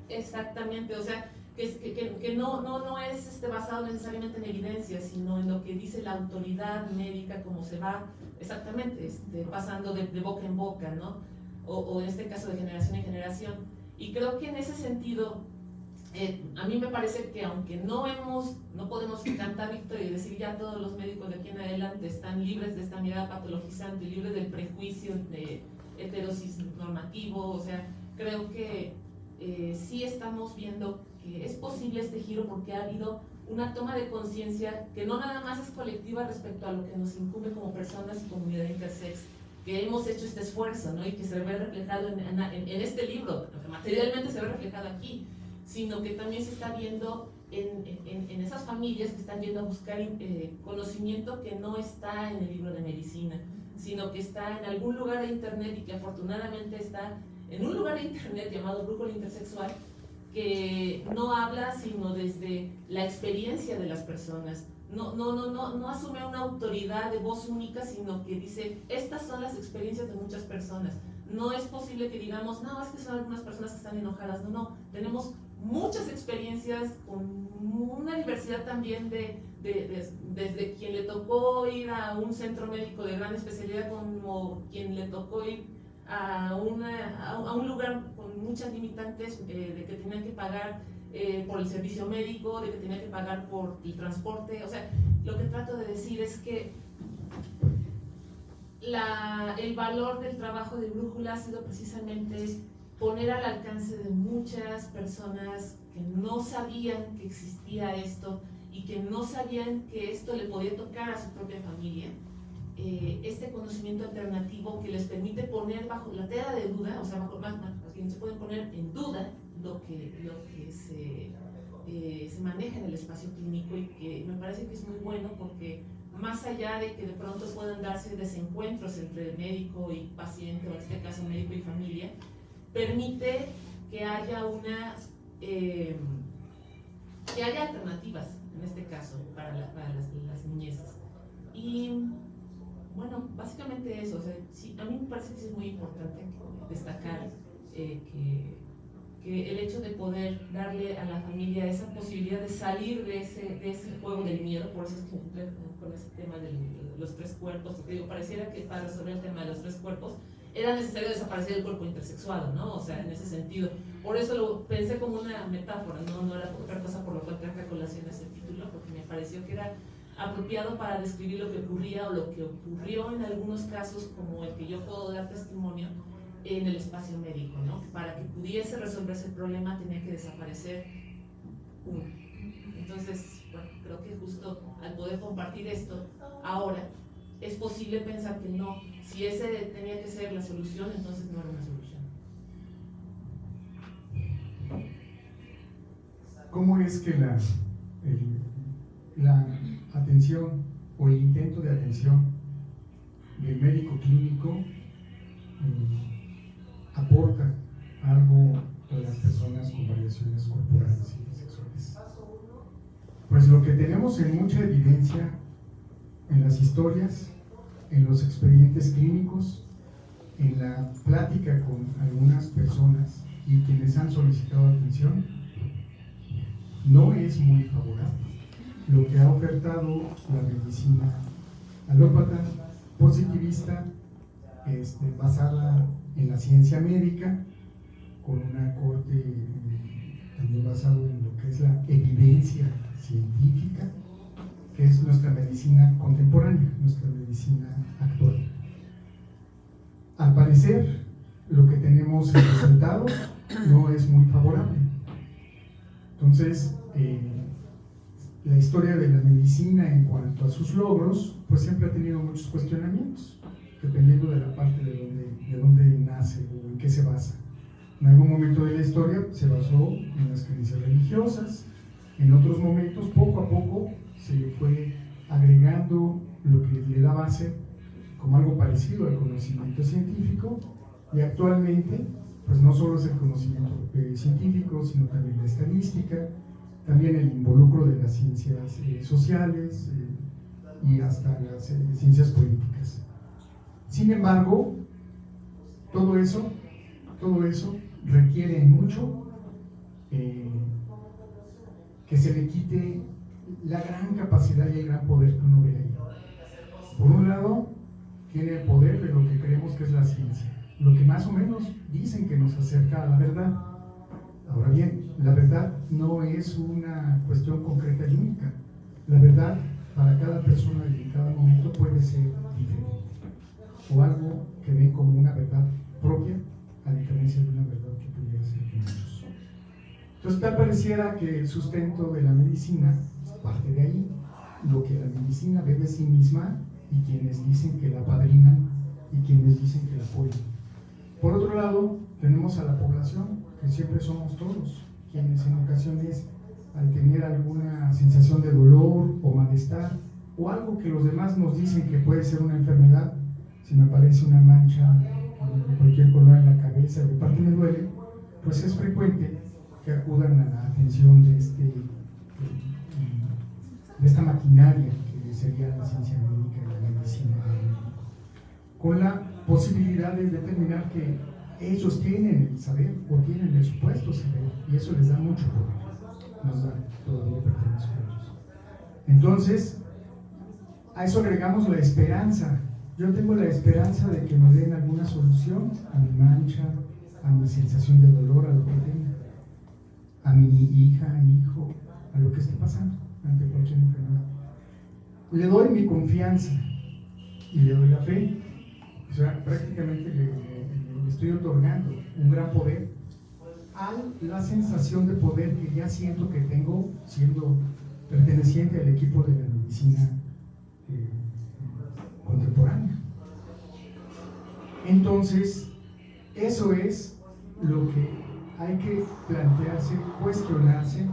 Exactamente, o sea, que no es basado necesariamente en evidencia, sino en lo que dice la autoridad médica, como se va exactamente pasando de boca en boca, ¿no? O en este caso de generación en generación. Y creo que en ese sentido, a mí me parece que aunque no podemos cantar victoria y decir ya todos los médicos de aquí en adelante están libres de esta mirada patologizante, libres del prejuicio de heterosis normativo, o sea, creo que sí estamos viendo que es posible este giro porque ha habido una toma de conciencia que no nada más es colectiva respecto a lo que nos incumbe como personas y comunidad intersex, que hemos hecho este esfuerzo, ¿no? Y que se ve reflejado en este libro, que materialmente se ve reflejado aquí, sino que también se está viendo en esas familias que están yendo a buscar conocimiento que no está en el libro de medicina, sino que está en algún lugar de internet y que afortunadamente está en un lugar de internet llamado Brújula Intersexual, que no habla sino desde la experiencia de las personas. No asume una autoridad de voz única, sino que dice, estas son las experiencias de muchas personas. No es posible que digamos, no, es que son algunas personas que están enojadas. No, tenemos muchas experiencias con una diversidad también desde quien le tocó ir a un centro médico de gran especialidad, como quien le tocó ir a un lugar con muchas limitantes, de que tenían que pagar por el servicio médico, de que tenía que pagar por el transporte. O sea, lo que trato de decir es que el valor del trabajo de Brújula ha sido precisamente poner al alcance de muchas personas que no sabían que existía esto y que no sabían que esto le podía tocar a su propia familia, este conocimiento alternativo que les permite poner bajo la tela de duda, o sea, más bien se pueden poner en duda lo que se maneja en el espacio clínico, y que me parece que es muy bueno porque más allá de que de pronto puedan darse desencuentros entre médico y paciente, o en este caso médico y familia, permite que haya alternativas, en este caso, para las niñezas. Y bueno, básicamente eso. O sea, sí, a mí me parece que es muy importante destacar que el hecho de poder darle a la familia esa posibilidad de salir de ese juego del miedo, por eso es que entré con ese tema de los tres cuerpos, porque digo, pareciera que para resolver el tema de los tres cuerpos era necesario desaparecer el cuerpo intersexuado, ¿no? O sea, en ese sentido. Por eso lo pensé como una metáfora, no era otra cosa, por lo cual traje a colación ese título, porque me pareció que era apropiado para describir lo que ocurría o lo que ocurrió en algunos casos, como el que yo puedo dar testimonio, en el espacio médico, ¿no? Para que pudiese resolverse el problema tenía que desaparecer uno. poder compartir esto ahora, es posible pensar que no, si ese tenía que ser la solución, entonces no era una solución. ¿Cómo es que la atención o el intento de atención del médico clínico aporta algo a las personas con variaciones corporales y sexuales? Pues lo que tenemos en mucha evidencia en las historias, en los expedientes clínicos, en la plática con algunas personas y quienes han solicitado atención, no es muy favorable lo que ha ofertado la medicina alópata, positivista, basada en la ciencia médica, con una corte también basado en lo que es la evidencia científica, que es nuestra medicina contemporánea, nuestra medicina actual. Al parecer, lo que tenemos en resultados no es muy favorable. Entonces, la historia de la medicina en cuanto a sus logros, pues siempre ha tenido muchos cuestionamientos, dependiendo de la parte de donde nace o en qué se basa. En algún momento de la historia se basó en las creencias religiosas, en otros momentos, poco a poco, se le fue agregando lo que le da base como algo parecido al conocimiento científico, y actualmente, pues no solo es el conocimiento científico, sino también la estadística, también el involucro de las ciencias sociales y hasta las ciencias políticas. Sin embargo, todo eso requiere mucho que se le quite la gran capacidad y el gran poder que uno ve ahí. Por un lado, tiene el poder de lo que creemos que es la ciencia, lo que más o menos dicen que nos acerca a la verdad. Ahora bien, la verdad no es una cuestión concreta y única. La verdad para cada persona y en cada momento puede ser diferente, o algo que ven como una verdad propia, a diferencia de una verdad que pudiera ser de muchos. Entonces, tal pareciera que el sustento de la medicina parte de ahí, lo que la medicina ve de sí misma y quienes dicen que la apadrinan y quienes dicen que la apoyan. Por otro lado, tenemos a la población, que siempre somos todos, quienes en ocasiones, al tener alguna sensación de dolor o malestar, o algo que los demás nos dicen que puede ser una enfermedad, si me aparece una mancha de cualquier color en la cabeza, de parte me duele, pues es frecuente que acudan a la atención de esta maquinaria que sería la ciencia médica y la medicina, con la posibilidad de determinar que ellos tienen el saber o tienen el supuesto saber, y eso les da mucho poder, nos da todavía pertenece a ellos. Entonces, a eso agregamos la esperanza. Yo tengo la esperanza de que me den alguna solución a mi mancha, a mi sensación de dolor, a lo que tenga, a mi hija, a mi hijo, a lo que esté pasando ante cualquier enfermedad. Le doy mi confianza y le doy la fe. O sea, prácticamente le estoy otorgando un gran poder a la sensación de poder que ya siento que tengo siendo perteneciente al equipo de la medicina contemporánea. Entonces, eso es lo que hay que plantearse, cuestionarse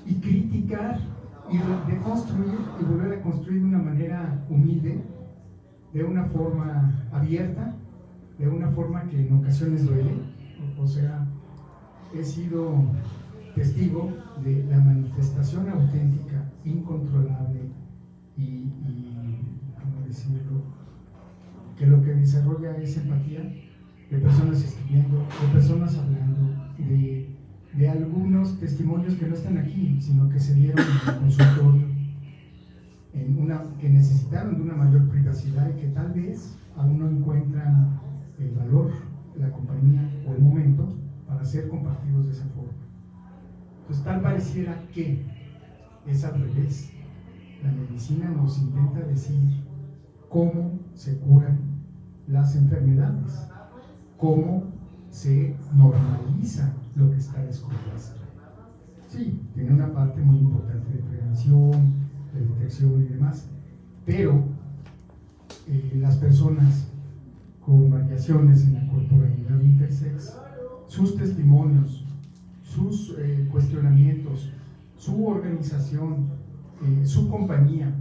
y criticar y reconstruir y volver a construir de una manera humilde, de una forma abierta, de una forma que en ocasiones duele. O sea, he sido testigo de la manifestación auténtica, incontrolable y ¿cómo decirlo?, que lo que desarrolla es empatía, de personas escribiendo, de personas hablando, de algunos testimonios que no están aquí, sino que se dieron en el consultorio, que necesitaron de una mayor privacidad y que tal vez aún no encuentran el valor, la compañía o el momento para ser compartidos de esa forma. Entonces, tal pareciera que es al revés. La medicina nos intenta decir cómo se curan las enfermedades, cómo se normaliza lo que está descompuesto. Sí, tiene una parte muy importante de prevención, de corrección y demás, pero las personas con variaciones en la corporalidad intersex, sus testimonios, sus cuestionamientos, su organización, su compañía,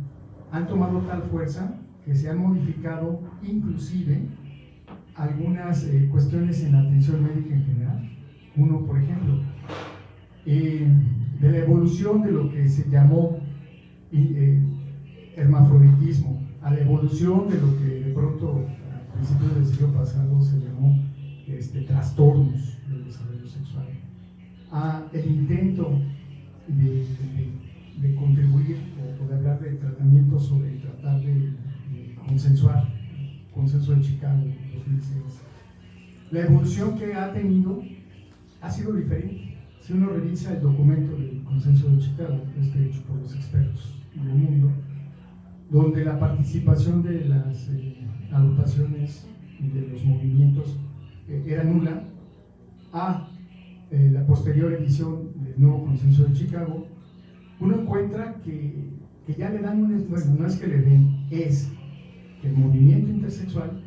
han tomado tal fuerza que se han modificado inclusive algunas cuestiones en la atención médica en general. Uno, por ejemplo, de la evolución de lo que se llamó hermafroditismo, a la evolución de lo que de pronto a principios del siglo pasado se llamó trastornos del desarrollo sexual, a el intento de contribuir o de hablar de tratamiento sobre tratar de consensuar, consenso de Chicago 2006. La evolución que ha tenido ha sido diferente. Si uno revisa el documento del consenso de Chicago, hecho por los expertos del mundo, donde la participación de las agrupaciones y de los movimientos era nula, a la posterior edición del nuevo consenso de Chicago, uno encuentra que ya le dan bueno, no es que le den, es que el movimiento intersexual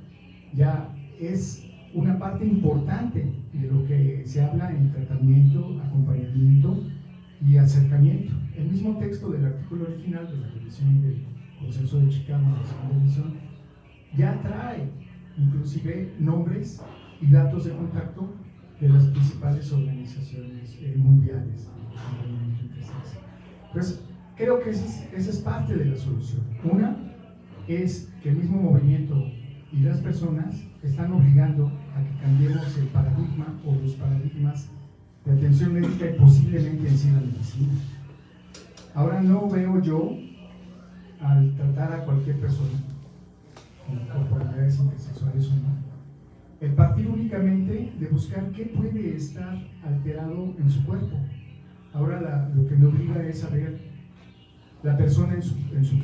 ya es una parte importante de lo que se habla en tratamiento, acompañamiento y acercamiento. El mismo texto del artículo original de la revisión del consenso de Chicago, la segunda edición, ya trae inclusive nombres y datos de contacto de las principales organizaciones mundiales del movimiento intersex. Entonces, creo que esa es parte de la solución. Una es que el mismo movimiento y las personas están obligando a que cambiemos el paradigma o los paradigmas de atención médica y posiblemente en sí la medicina. Ahora no veo yo, al tratar a cualquier persona con corporalidades intersexuales o no, el partir únicamente de buscar qué puede estar alterado en su cuerpo. Ahora lo que me obliga es a ver la persona en su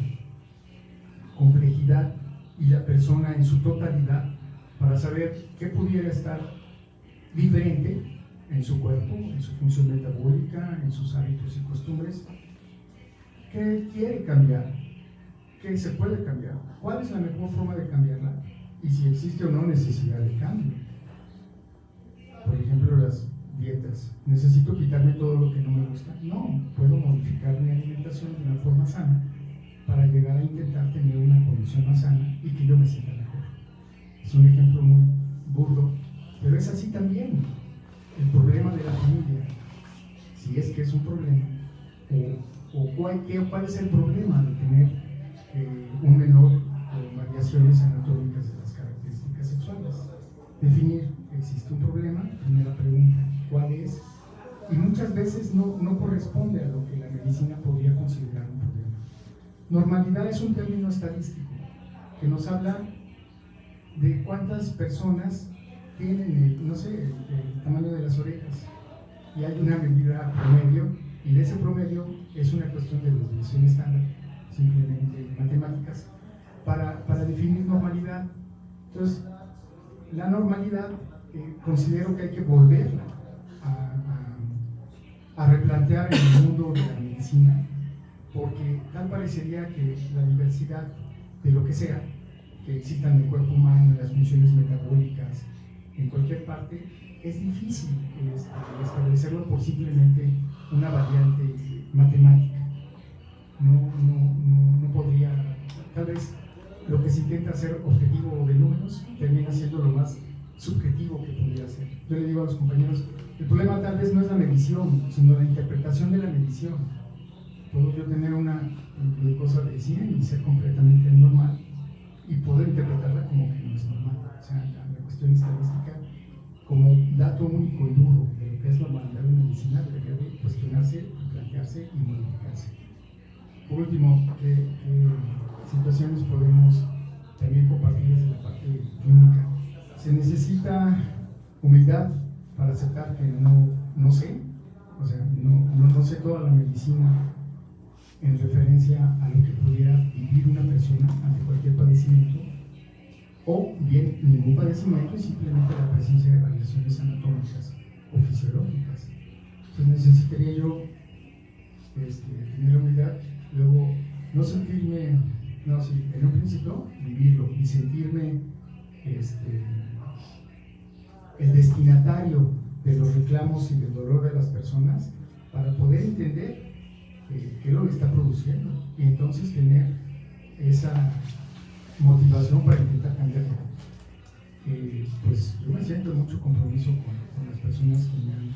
complejidad y la persona en su totalidad para saber qué pudiera estar diferente en su cuerpo, en su función metabólica, en sus hábitos y costumbres, qué quiere cambiar, qué se puede cambiar, cuál es la mejor forma de cambiarla y si existe o no necesidad de cambio. Por ejemplo, las dietas. ¿Necesito quitarme todo lo que no me gusta? No, puedo modificar mi alimentación de una forma sana para llegar a intentar tener una condición más sana y que yo me sienta mejor. Es un ejemplo muy burdo, pero es así también el problema de la familia, si es que es un problema, o cuál es el problema de tener un menor o variaciones anatómicas de las características sexuales. Definir, ¿existe un problema? Primera pregunta, ¿cuál es? Y muchas veces no corresponde a lo que la medicina podría considerar un problema. Normalidad es un término estadístico que nos habla de cuántas personas tienen el tamaño de las orejas, y hay una medida promedio, y de ese promedio es una cuestión de desviación estándar, simplemente matemáticas, para definir normalidad. Entonces, la normalidad considero que hay que volverla a replantear en el mundo de la medicina, porque tal parecería que la diversidad de lo que sea que exista en el cuerpo humano, en las funciones metabólicas, en cualquier parte, es difícil establecerlo por simplemente una variante matemática. No podría, tal vez lo que se intenta hacer objetivo de números termina siendo lo más subjetivo que podría ser. Yo le digo a los compañeros, el problema tal vez no es la medición, sino la interpretación de la medición. Puedo yo tener una glucosa de 100 y ser completamente normal y poder interpretarla como que no es normal. O sea, la cuestión estadística como dato único y duro de lo que es normalidad en medicina debería de cuestionarse, plantearse y modificarse. Por último, ¿qué situaciones podemos también compartir desde la parte clínica? Se necesita humildad para aceptar que no sé, o sea, no sé toda la medicina en referencia a lo que pudiera vivir una persona ante cualquier padecimiento, o bien ningún padecimiento y simplemente la presencia de variaciones anatómicas o fisiológicas. Entonces necesitaría yo tener humildad, luego no sentirme, no, sí, en un principio vivirlo y sentirme el destinatario de los reclamos y del dolor de las personas para poder entender qué es lo que está produciendo y entonces tener esa motivación para intentar cambiarlo. Pues yo me siento en mucho compromiso con las personas que me han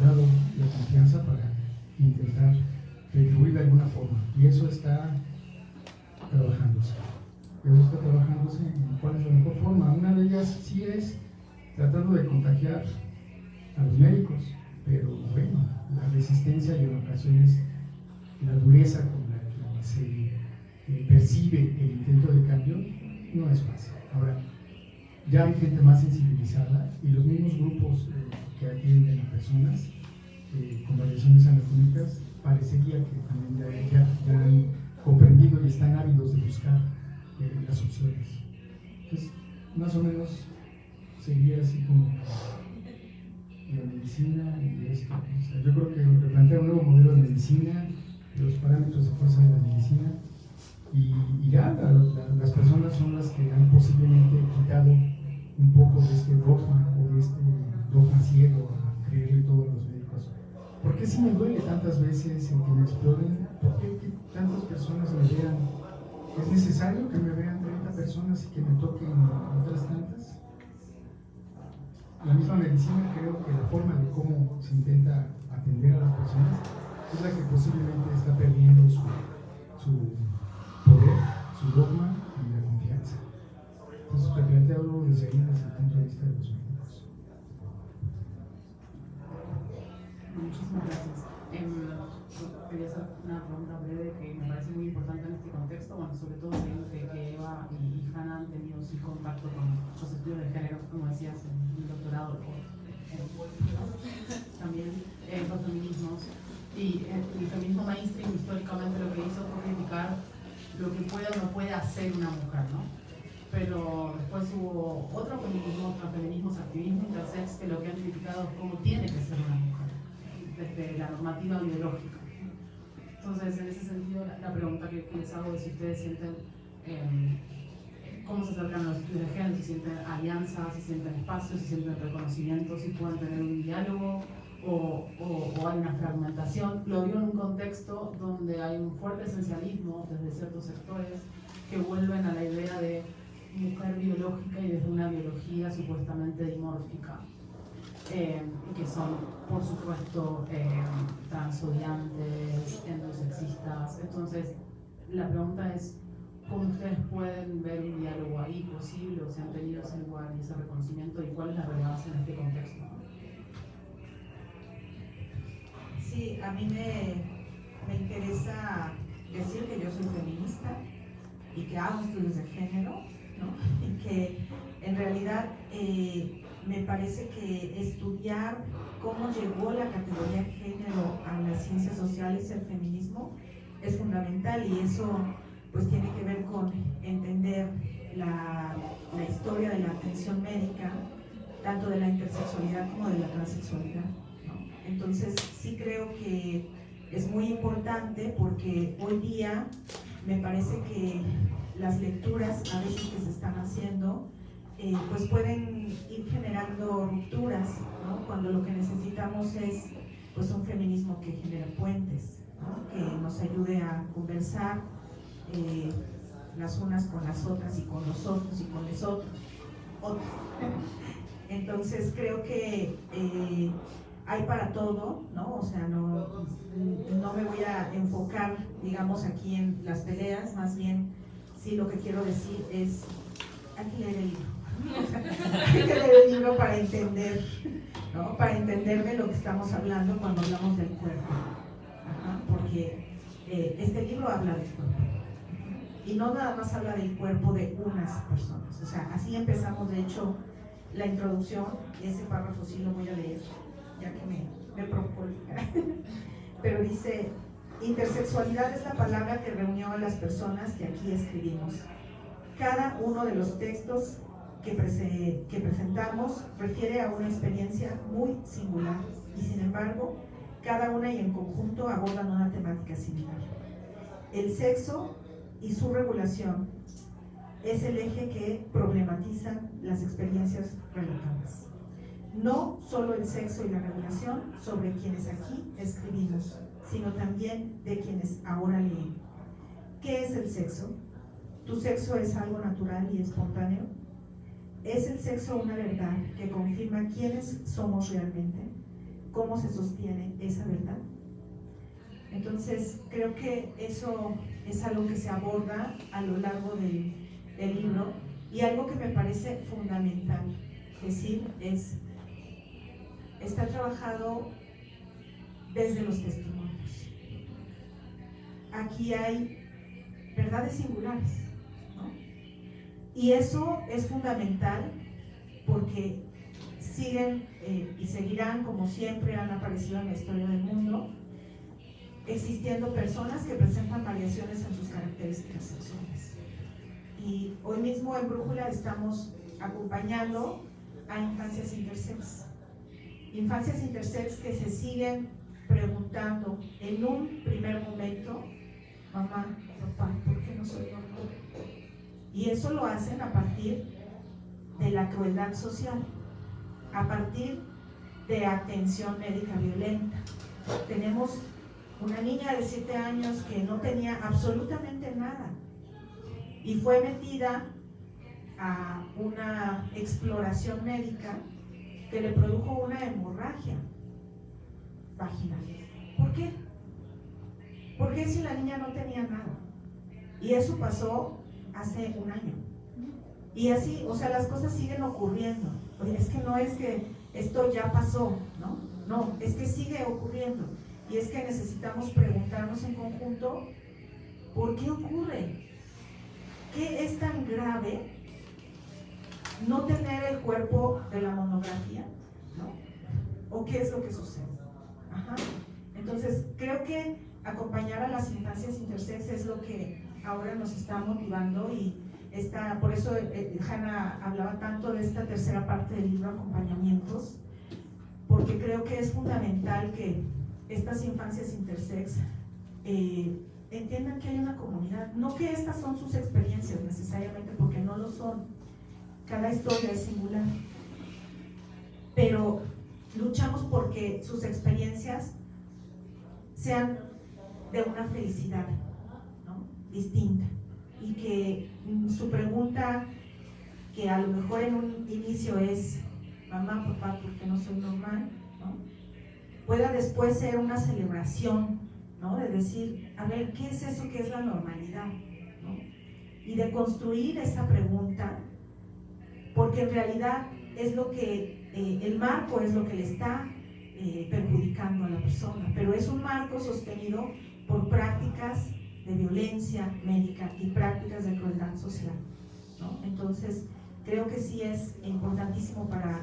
dado la confianza para intentar retribuir de alguna forma, y eso está trabajándose. En cuál es la mejor forma. Una de ellas sí es tratando de contagiar a los médicos, pero bueno, la resistencia y en ocasiones la dureza con la que se percibe el intento de cambio no es fácil. Ahora, ya hay gente más sensibilizada y los mismos grupos que atienden a personas con variaciones anatómicas parecería que también ya han comprendido y están ávidos de buscar las opciones. Entonces, más o menos sería así como la medicina y esto. O sea, yo creo que replantear un nuevo modelo de medicina, los parámetros de fuerza de la medicina, y ya las personas son las que han posiblemente quitado un poco de este dogma o de este dogma ciego a creerle todo a los médicos. ¿Por qué si me duele tantas veces el que me exploren? ¿Por qué que tantas personas me vean? ¿Es necesario que me vean 30 personas y que me toquen otras tantas? La misma medicina, creo que la forma de cómo se intenta atender a las personas es la que posiblemente está perdiendo su poder, su dogma y la confianza. Entonces, replantearlo desde ahí, desde el punto de vista de los médicos. Muchísimas gracias. Quería hacer una pregunta breve que me parece muy importante en este contexto, bueno, sobre todo sabiendo que Eva y Hanna han tenido sí contacto con los estudios de género, como decías, en el doctorado, también los feminismos. Y el feminismo mainstream históricamente lo que hizo fue criticar lo que puede o no puede hacer una mujer, ¿no? Pero después hubo otro feminismos, activismo intersex, que lo que han criticado es cómo tiene que ser una mujer, desde la normativa biológica. Entonces, en ese sentido, la pregunta que les hago es si ustedes sienten cómo se acercan los estudios de género, si sienten alianzas, si sienten espacios, si sienten reconocimiento, si pueden tener un diálogo o hay una fragmentación. Lo digo en un contexto donde hay un fuerte esencialismo desde ciertos sectores que vuelven a la idea de mujer biológica y desde una biología supuestamente dimórfica. Que son, por supuesto, transodiantes, endosexistas. Entonces, la pregunta es, ¿cómo ustedes pueden ver un diálogo ahí posible, o si han tenido ese lugar y ese reconocimiento, y cuál es la relevancia en este contexto? Sí, a mí me interesa decir que yo soy feminista y que hago estudios de género, ¿no? Y que en realidad me parece que estudiar cómo llegó la categoría género a las ciencias sociales y al feminismo es fundamental, y eso pues tiene que ver con entender la historia de la atención médica, tanto de la intersexualidad como de la transexualidad, ¿no? Entonces sí creo que es muy importante, porque hoy día me parece que las lecturas a veces que se están haciendo pues pueden ir generando rupturas, ¿no? Cuando lo que necesitamos es pues un feminismo que genere puentes, ¿no? Que nos ayude a conversar las unas con las otras y con los otros y con los otros. Entonces creo que hay para todo, ¿no? O sea, no me voy a enfocar, digamos, aquí en las peleas, más bien sí lo que quiero decir es, hay que leer el libro. Hay que leer el libro para entender, ¿no? Para entender de lo que estamos hablando cuando hablamos del cuerpo. Ajá, porque este libro habla del cuerpo. Y no nada más habla del cuerpo de unas personas. O sea, así empezamos, de hecho, la introducción. Ese párrafo sí lo voy a leer, ya que me propone. Pero dice: intersexualidad es la palabra que reunió a las personas que aquí escribimos. Cada uno de los textos que presentamos refiere a una experiencia muy singular, y sin embargo, cada una y en conjunto abordan una temática similar. el sexo y su regulación es el eje que problematiza las experiencias relatadas. No solo el sexo y la regulación sobre quienes aquí escribimos, sino también de quienes ahora leen. ¿Qué es el sexo? ¿Tu sexo es algo natural y espontáneo? ¿Es el sexo una verdad que confirma quiénes somos realmente? ¿Cómo se sostiene esa verdad? Entonces, creo que eso es algo que se aborda a lo largo del libro, y algo que me parece fundamental decir es, está trabajado desde los testimonios. Aquí hay verdades singulares, ¿no? Y eso es fundamental porque siguen y seguirán, como siempre han aparecido en la historia del mundo, existiendo personas que presentan variaciones en sus características sexuales. Y hoy mismo en Brújula estamos acompañando a infancias intersex. Infancias intersex que se siguen preguntando en un primer momento, mamá, papá, ¿por qué no soy normal? Y eso lo hacen a partir de la crueldad social, a partir de atención médica violenta. Tenemos una niña de 7 años que no tenía absolutamente nada y fue metida a una exploración médica que le produjo una hemorragia vaginal. ¿Por qué? ¿Por qué si la niña no tenía nada? Y eso pasó hace un año. Y así, o sea, las cosas siguen ocurriendo. Oye, es que no es que esto ya pasó, ¿no? No, es que sigue ocurriendo. Y es que necesitamos preguntarnos en conjunto, ¿por qué ocurre? ¿Qué es tan grave no tener el cuerpo de la monografía, ¿no? ¿O qué es lo que sucede? Ajá. Entonces, creo que acompañar a las infancias intersex es lo que ahora nos está motivando, y por eso Hanna hablaba tanto de esta tercera parte del libro, acompañamientos, porque creo que es fundamental que estas infancias intersex entiendan que hay una comunidad, no que estas son sus experiencias necesariamente, porque no lo son, cada historia es singular, pero luchamos porque sus experiencias sean de una felicidad, ¿no? Distinta, y que su pregunta, que a lo mejor en un inicio es mamá, papá, ¿por qué no soy normal?, ¿no?, pueda después ser una celebración, ¿no?, de decir, a ver, ¿qué es eso que es la normalidad?, ¿no?, y de construir esa pregunta, porque en realidad es lo que, el marco es lo que le está perjudicando a la persona, pero es un marco sostenido por prácticas de violencia médica y prácticas de crueldad social, ¿no? Entonces, creo que sí es importantísimo para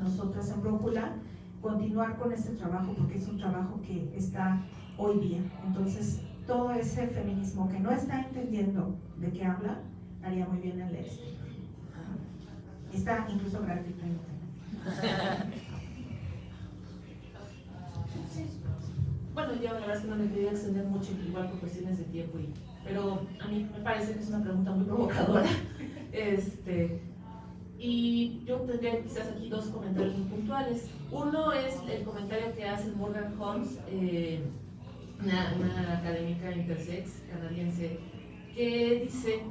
nosotras en Brújula continuar con este trabajo, porque es un trabajo que está hoy día. Entonces, todo ese feminismo que no está entendiendo de qué habla, haría muy bien en leer este libro. Está incluso gratuito en internet. Bueno, yo la verdad es que no me quería extender mucho, igual por cuestiones de tiempo, pero a mí me parece que es una pregunta muy provocadora. Y yo tendría quizás aquí dos comentarios muy puntuales. Uno es el comentario que hace Morgan Holmes, una académica intersex canadiense, que dice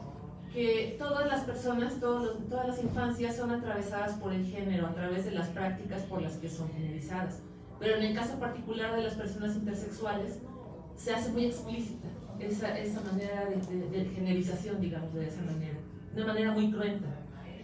que todas las personas, todas las infancias son atravesadas por el género a través de las prácticas por las que son generizadas. Pero en el caso particular de las personas intersexuales se hace muy explícita esa manera de generización, digamos, de esa manera, de una manera muy cruenta.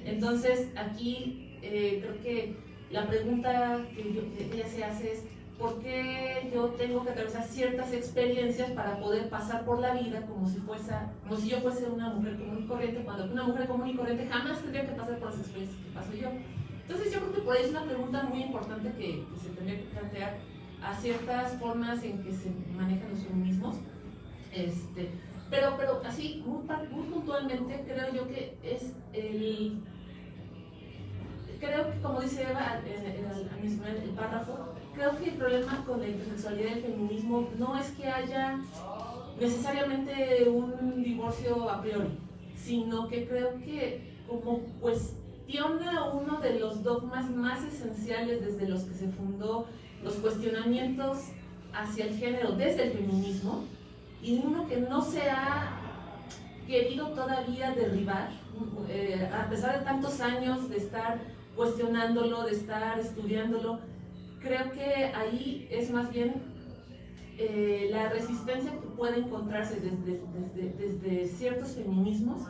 Entonces aquí creo que la pregunta que ella se hace es ¿por qué yo tengo que atravesar ciertas experiencias para poder pasar por la vida como si yo fuese una mujer común y corriente, cuando una mujer común y corriente jamás tendría que pasar por las experiencias que paso yo? Entonces yo creo que por ahí es una pregunta muy importante que se tendría que plantear a ciertas formas en que se manejan los feminismos. Pero así, muy puntualmente, creo yo que es creo que, como dice Eva al mencionar el párrafo, creo que el problema con la intersexualidad y el feminismo no es que haya necesariamente un divorcio a priori, sino que creo que como cuestiona uno de los dogmas más esenciales desde los que se fundó los cuestionamientos hacia el género desde el feminismo, y uno que no se ha querido todavía derribar, a pesar de tantos años de estar cuestionándolo, de estar estudiándolo. Creo que ahí es más bien la resistencia que puede encontrarse desde ciertos feminismos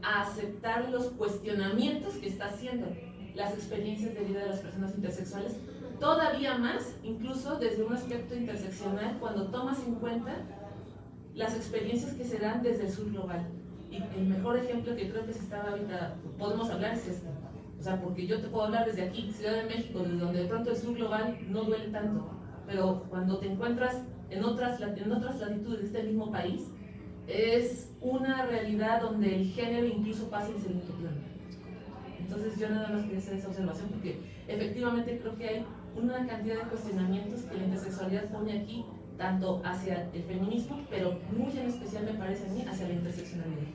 a aceptar los cuestionamientos que está haciendo las experiencias de vida de las personas intersexuales, todavía más, incluso desde un aspecto interseccional, cuando tomas en cuenta las experiencias que se dan desde el sur global. Y el mejor ejemplo que creo que se está ahorita, podemos hablar, es este. O sea, porque yo te puedo hablar desde aquí, Ciudad de México, desde donde de pronto el sur global no duele tanto, pero cuando te encuentras en otras latitudes de este mismo país, es una realidad donde el género incluso pasa en segundo plano. Entonces yo nada más quería hacer esa observación porque efectivamente creo que hay una cantidad de cuestionamientos que la intersexualidad pone aquí, tanto hacia el feminismo, pero muy en especial me parece a mí hacia la interseccionalidad.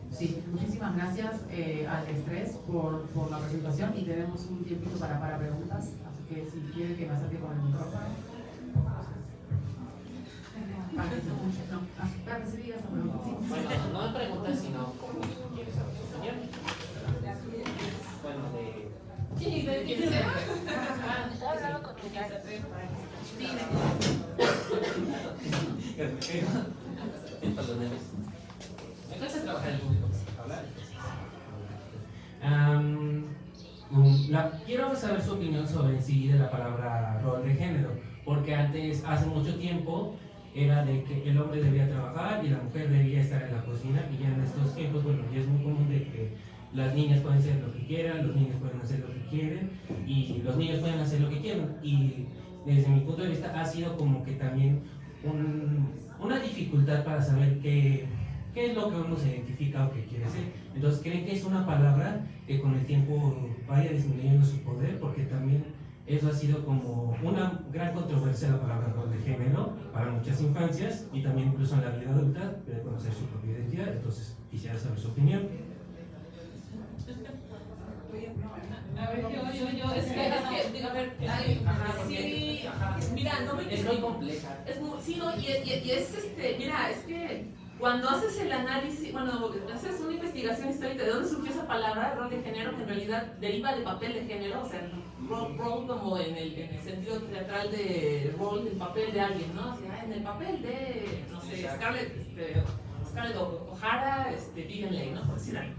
Sí, muchísimas gracias al Estrés por la presentación, y tenemos un tiempito para preguntas, así que si quieren que me acerque con el micrófono. Para que se escuche, no, para que se diga esa pregunta. Sí. Bueno, no me preguntas, sino como quieres saber su opinión. Bueno, Sí, de quien sea. ¿Puedo hablar con tu casa? Me cuesta trabajar en público, hablar. Quiero saber su opinión sobre en sí de la palabra rol de género, porque antes, hace mucho tiempo, era de que el hombre debía trabajar y la mujer debía estar en la cocina, y ya en estos tiempos, bueno, ya es muy común de que las niñas pueden hacer lo que quieran, los niños pueden hacer lo que quieren y los niños pueden hacer lo que quieran, y desde mi punto de vista ha sido como que también una dificultad para saber qué es lo que uno se identifica o qué quiere ser. Entonces, ¿creen que es una palabra que con el tiempo vaya disminuyendo su poder? Porque también eso ha sido como una gran controversia, la palabra rol de género, para muchas infancias y también incluso en la vida adulta, de conocer su propia identidad. Entonces, quisiera saber su opinión. A ver, yo, es que, digo, a ver, sí, mira, no me es muy compleja. Es muy, sí, no, y es mira, es que cuando haces el análisis, bueno, haces una investigación histórica de dónde surgió esa palabra, rol de género, que en realidad deriva de papel de género, o sea, role como en el sentido teatral de role, el papel de alguien, ¿no? O sea, en el papel de, no sé, Scarlett O'Hara, Vivian Leigh, ¿no? Por decir algo.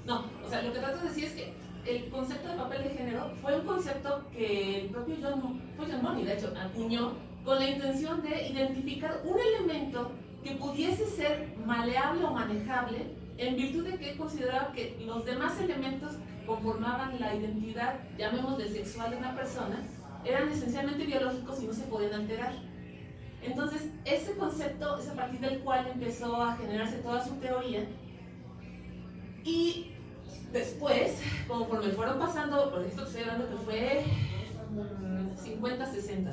No, o sea, lo que trato de decir es que el concepto de papel de género fue un concepto que el propio John Money, de hecho, acuñó con la intención de identificar un elemento que pudiese ser maleable o manejable en virtud de que consideraba que los demás elementos que conformaban la identidad, llamémosle sexual de una persona, eran esencialmente biológicos y no se podían alterar. Entonces, ese concepto es a partir del cual empezó a generarse toda su teoría, y después, conforme fueron pasando, por esto que estoy hablando que fue 50, 60,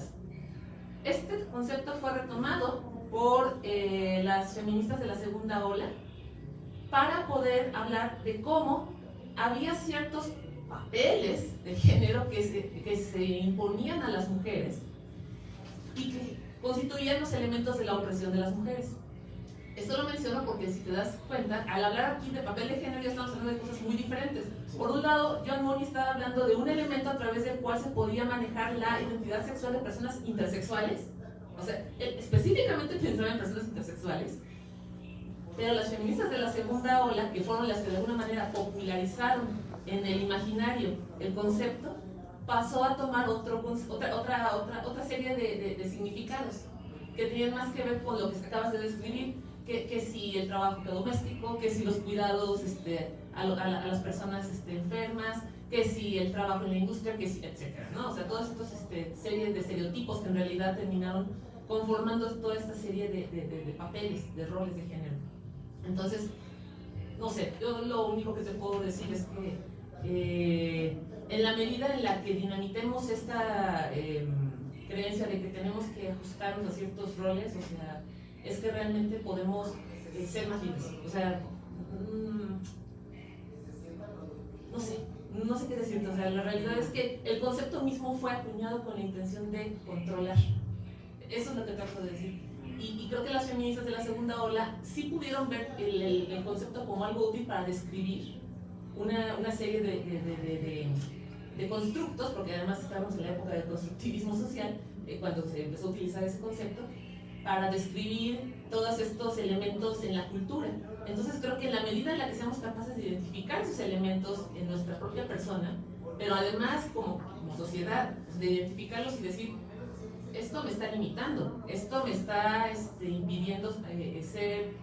este concepto fue retomado por las feministas de la segunda ola para poder hablar de cómo había ciertos papeles de género que se imponían a las mujeres y que constituían los elementos de la opresión de las mujeres. Esto lo menciono porque, si te das cuenta, al hablar aquí de papel de género ya estamos hablando de cosas muy diferentes. Por un lado, John Money estaba hablando de un elemento a través del cual se podía manejar la identidad sexual de personas intersexuales, o sea, él específicamente pensaba en personas intersexuales, pero las feministas de la segunda ola, que fueron las que de alguna manera popularizaron en el imaginario el concepto, pasó a tomar otra serie de significados que tenían más que ver con lo que acabas de describir, que si el trabajo doméstico, que si los cuidados a las personas enfermas, que si el trabajo en la industria, que si, etcétera, ¿no? O sea, todas estas series de estereotipos que en realidad terminaron conformando toda esta serie de papeles, de roles de género. Entonces, no sé, yo lo único que te puedo decir es que en la medida en la que dinamitemos creencia de que tenemos que ajustarnos a ciertos roles, o sea, es que realmente podemos ser más libres. O sea, no sé qué decirte. O sea, la realidad es que el concepto mismo fue acuñado con la intención de controlar. Eso es lo que trato de decir. Y creo que las feministas de la segunda ola sí pudieron ver el concepto como algo útil para describir una serie de constructos, porque además estábamos en la época del constructivismo social, cuando se empezó a utilizar ese concepto, para describir todos estos elementos en la cultura. Entonces creo que en la medida en la que seamos capaces de identificar esos elementos en nuestra propia persona, pero además como sociedad, de identificarlos y decir, esto me está limitando, esto me está impidiendo ser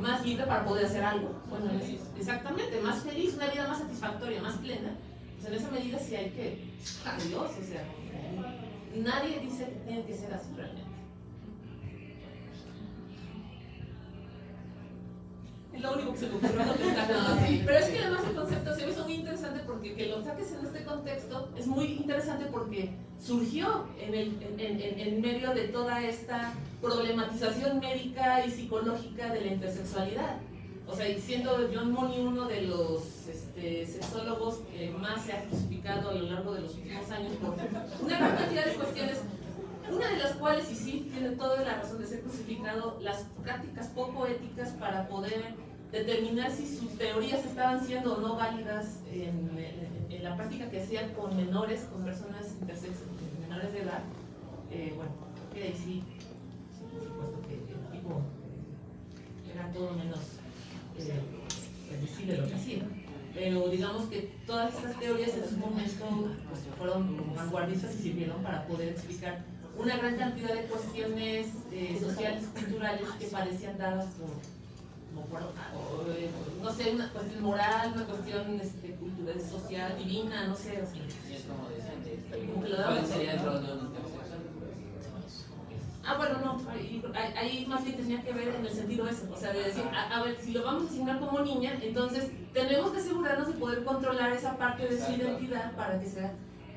más libre para poder hacer algo. Bueno, exactamente, más feliz, una vida más satisfactoria, más plena. Pues en esa medida sí hay que, Dios, o sea, nadie dice que tiene que ser así realmente. Es lo único que se me ocurrió contestar. Pero es que además el concepto se me hizo muy interesante porque que lo saques en este contexto es muy interesante porque surgió en medio de toda esta problematización médica y psicológica de la intersexualidad. O sea, siendo John Money uno de los sexólogos que más se ha crucificado a lo largo de los últimos años por una gran cantidad de cuestiones, una de las cuales, y sí tiene toda la razón de ser crucificado, las prácticas poco éticas para poder determinar si sus teorías estaban siendo o no válidas en la práctica que hacían con menores, con personas intersexuales, menores de edad. Bueno, que ahí sí, por supuesto que el tipo era todo menos decide lo que hacía. Pero digamos que todas estas teorías en su momento pues, fueron vanguardistas y sirvieron para poder explicar una gran cantidad de cuestiones sociales, culturales que parecían dadas por no sé, una cuestión moral, una cuestión cultural, social, divina, no sé. O sea, Y es como decían, como que lo daban. ¿cuál sería el rol de un intersexual? Bueno, no, ahí más bien tenía que ver en el sentido ese, o sea, de decir, a ver, si lo vamos a asignar como niña, entonces tenemos que asegurarnos de poder controlar esa parte de su identidad para que sea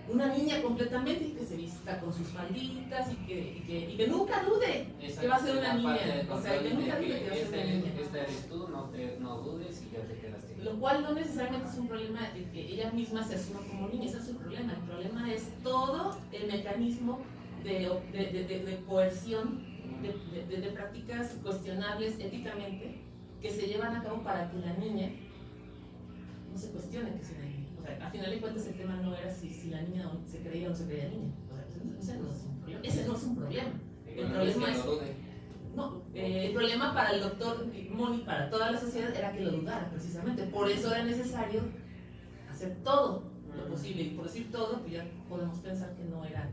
una niña completamente y que se vista con sus falditas y que nunca dude que va a ser una niña, o sea, que nunca dude que va a ser una niña. Esta eres tú, no dudes y ya te quedaste. Lo cual no necesariamente es un problema de que ella misma se asuma como niña, ese es el problema es todo el mecanismo de coerción, de prácticas cuestionables éticamente que se llevan a cabo para que la niña no se cuestione que es una niña. O sea, a final de cuentas el tema no era si la niña se creía o no se creía niña. O sea, ese no es un problema. El problema es... No, el problema para el doctor Money, para toda la sociedad, era que lo dudara precisamente. Por eso era necesario hacer todo lo posible. Y por decir todo, pues ya podemos pensar que no era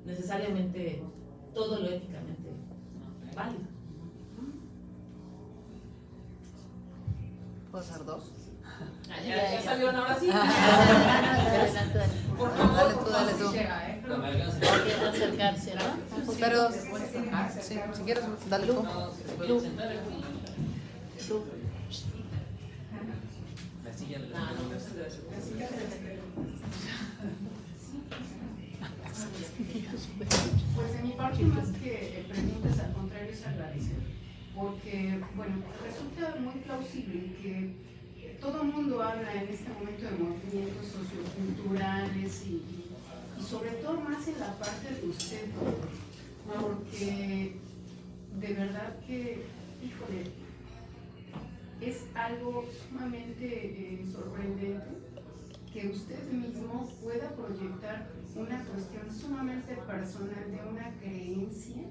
necesariamente todo lo éticamente válido. ¿Puedo hacer dos? Ya salieron ahora sí. Por favor, dale tú. No me alcanza. Hay que acercarse, ¿no? Pero, sí, si quieres, dale tú. No, se puede sentar aquí. Tú. La silla de No, muchas gracias. Pues de mi parte, más que preguntas, al contrario, es agradecer. Porque, bueno, resulta muy plausible que todo el mundo habla en este momento de movimientos socioculturales y sobre todo más en la parte de usted, porque de verdad que, híjole, es algo sumamente sorprendente que usted mismo pueda proyectar una cuestión sumamente personal de una creencia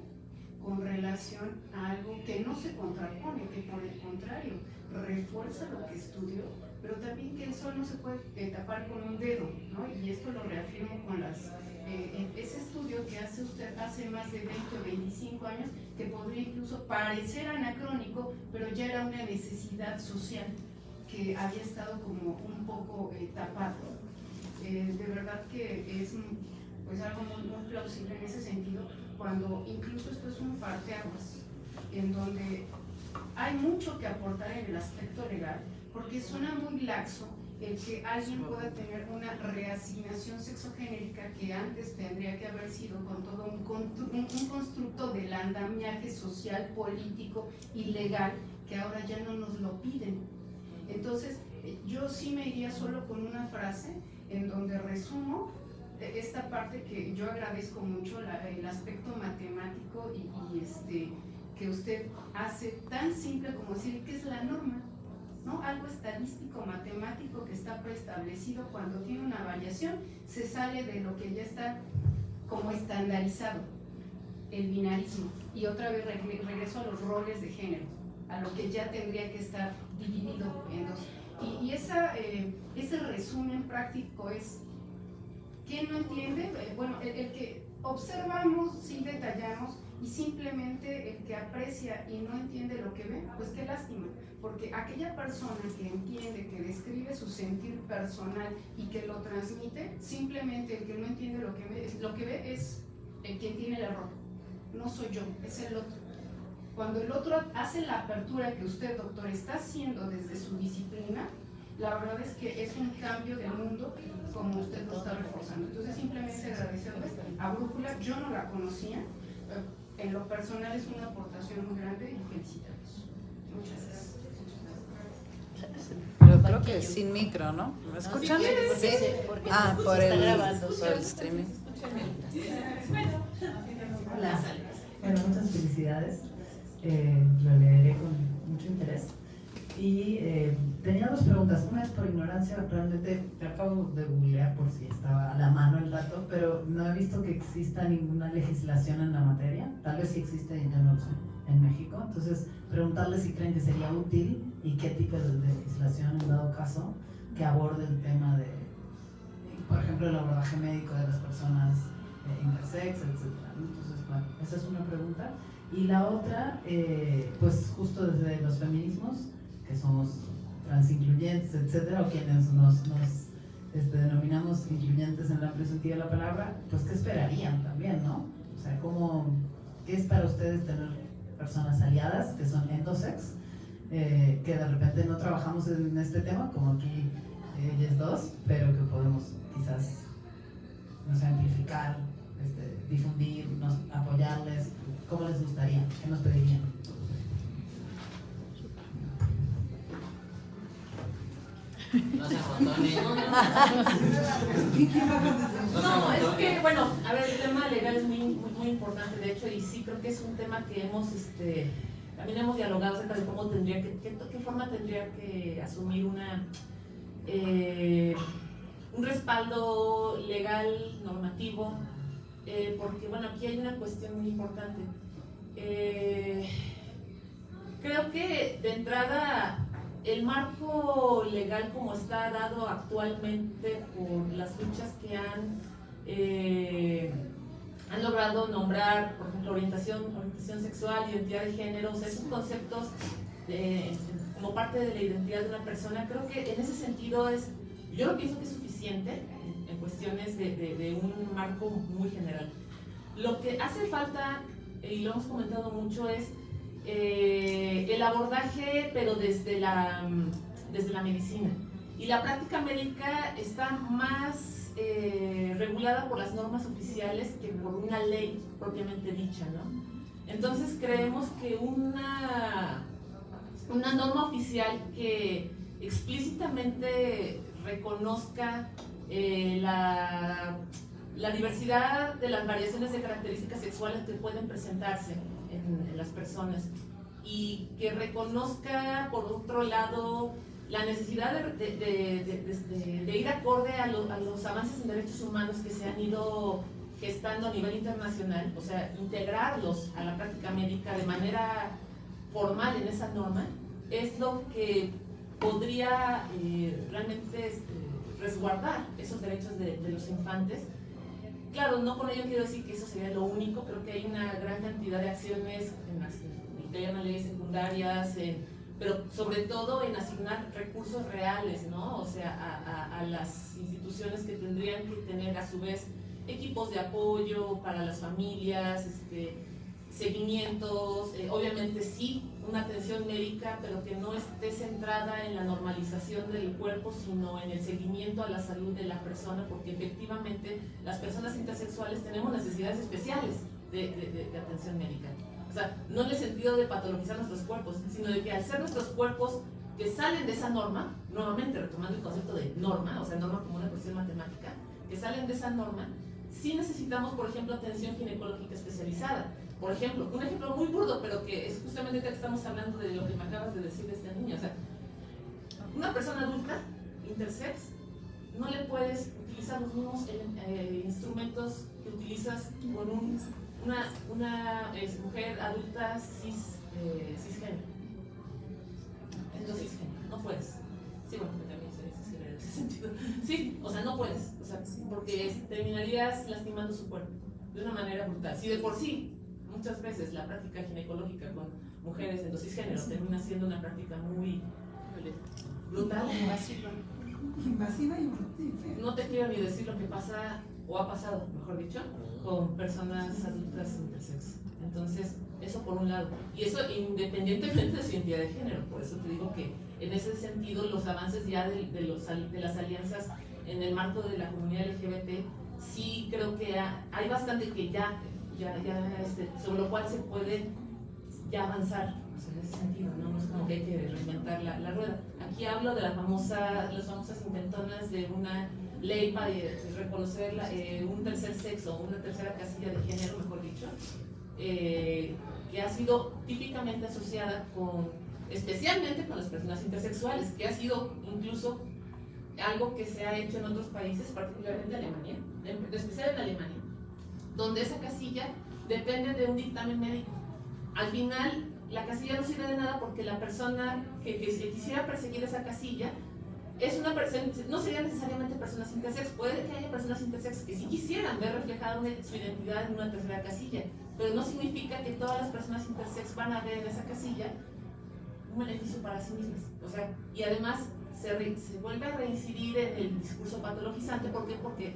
con relación a algo que no se contrapone, que por el contrario refuerza lo que estudió, pero también que el sol no se puede tapar con un dedo, ¿no? Y esto lo reafirmo con ese estudio que hace usted hace más de 20 o 25 años, que podría incluso parecer anacrónico, pero ya era una necesidad social que había estado como un poco tapado. De verdad que es pues algo muy plausible en ese sentido, cuando incluso esto es un parteaguas, en donde hay mucho que aportar en el aspecto legal, porque suena muy laxo el que alguien pueda tener una reasignación sexogenérica que antes tendría que haber sido con todo un constructo del andamiaje social, político y legal, que ahora ya no nos lo piden. Entonces, yo sí me iría solo con una frase en donde resumo esta parte que yo agradezco mucho, el aspecto matemático y que usted hace tan simple como decir que es la norma, ¿no? Algo estadístico, matemático que está preestablecido. Cuando tiene una variación se sale de lo que ya está como estandarizado, el binarismo, y otra vez regreso a los roles de género, a lo que ya tendría que estar dividido en dos. Y ese resumen práctico es: ¿quién no entiende? Bueno, el que observamos, sí detallamos, y simplemente el que aprecia y no entiende lo que ve, pues qué lástima, porque aquella persona que entiende, que describe su sentir personal y que lo transmite, simplemente el que no entiende lo que ve es el quien tiene el error, no soy yo, es el otro. Cuando el otro hace la apertura que usted, doctor, está haciendo desde su disciplina, la verdad es que es un cambio de mundo como usted lo está reforzando. Entonces, simplemente agradecerles a Brújula. Yo no la conocía, en lo personal es una aportación muy grande y felicitarlos. Muchas gracias. Pero creo que sin micro, ¿no? ¿Me escuchan? Sí, porque por está el, grabando. por el streaming. Hola. Bueno, muchas felicidades. Lo leeré con mucho interés. Y tenía dos preguntas. Una es por ignorancia, realmente te acabo de googlear por si estaba a la mano el dato, pero no he visto que exista ninguna legislación en la materia. Tal vez sí existe, yo no lo sé, en México. Entonces, preguntarles si creen que sería útil y qué tipo de legislación, en dado caso, que aborde el tema de, por ejemplo, el abordaje médico de las personas intersex, etc. Entonces, bueno, esa es una pregunta. Y la otra, pues justo desde los feminismos, que somos transincluyentes, etcétera, o quienes nos denominamos incluyentes en el amplio sentido de la palabra, pues ¿qué esperarían también, no? O sea, ¿qué es para ustedes tener personas aliadas que son endosex, que de repente no trabajamos en este tema, como aquí ellas dos, pero que podemos quizás, no sé, amplificar, difundir, apoyarles? ¿Cómo les gustaría? ¿Qué nos pedirían? No se amontonen. No, es que, bueno, a ver, el tema legal es muy importante, de hecho, y sí creo que es un tema que también hemos dialogado acerca de cómo qué forma tendría que asumir un respaldo legal, normativo, porque, bueno, aquí hay una cuestión muy importante. Creo que de entrada el marco legal como está dado actualmente por las luchas que han logrado nombrar, por ejemplo, orientación sexual, identidad de género, o sea, esos conceptos como parte de la identidad de una persona, creo que en ese sentido yo lo pienso que es suficiente en cuestiones de un marco muy general. Lo que hace falta, y lo hemos comentado mucho, es el abordaje, pero desde la medicina. Y la práctica médica está más regulada por las normas oficiales que por una ley propiamente dicha, ¿no? Entonces creemos que una norma oficial que explícitamente reconozca la diversidad de las variaciones de características sexuales que pueden presentarse en las personas, y que reconozca, por otro lado, la necesidad de ir acorde a los avances en derechos humanos que se han ido gestando a nivel internacional, o sea, integrarlos a la práctica médica de manera formal en esa norma, es lo que podría realmente resguardar esos derechos de los infantes. Claro, no con ello quiero decir que eso sería lo único, creo que hay una gran cantidad de acciones en las que hay leyes secundarias, pero sobre todo en asignar recursos reales, ¿no? O sea, a las instituciones que tendrían que tener a su vez equipos de apoyo para las familias, seguimientos, obviamente sí, una atención médica, pero que no esté centrada en la normalización del cuerpo, sino en el seguimiento a la salud de la persona, porque efectivamente las personas intersexuales tenemos necesidades especiales de atención médica. O sea, no en el sentido de patologizar nuestros cuerpos, sino de que al ser nuestros cuerpos que salen de esa norma, nuevamente retomando el concepto de norma, o sea, norma como una cuestión matemática, que salen de esa norma, sí necesitamos, por ejemplo, atención ginecológica especializada. Por ejemplo, un ejemplo muy burdo, pero que es justamente que estamos hablando de lo que me acabas de decir de esta niña. O sea, una persona adulta, intersex, no le puedes utilizar los mismos instrumentos que utilizas con una mujer adulta cisgénero. Entonces, no puedes. Sí, bueno, también soy cisgénero en ese sentido. Sí, o sea, no puedes, o sea, porque terminarías lastimando su cuerpo de una manera brutal. Si de por sí, muchas veces la práctica ginecológica con mujeres en cisgénero termina siendo una práctica muy brutal, Invasiva y mortífera. no te quiero ni decir lo que pasa, o ha pasado, mejor dicho, con personas adultas intersex. Entonces, eso por un lado. Y eso independientemente de su identidad de género. Por eso te digo que en ese sentido los avances ya de las alianzas en el marco de la comunidad LGBT, sí creo que hay bastante que sobre lo cual se puede ya avanzar, o sea, en ese sentido, ¿no? No es como que hay que reinventar la rueda. Aquí hablo de las famosas intentonas de una ley para reconocer un tercer sexo, una tercera casilla de género, mejor dicho, que ha sido típicamente asociada especialmente con las personas intersexuales, que ha sido incluso algo que se ha hecho en otros países, particularmente Alemania, en especial en Alemania, donde esa casilla depende de un dictamen médico. Al final, la casilla no sirve de nada porque la persona que quisiera perseguir esa casilla es una persona, no serían necesariamente personas intersex. Puede que haya personas intersex que sí quisieran ver reflejada su identidad en una tercera casilla, pero no significa que todas las personas intersex van a ver en esa casilla un beneficio para sí mismas. O sea, y además se vuelve a reincidir en el discurso patologizante. ¿Por qué? Porque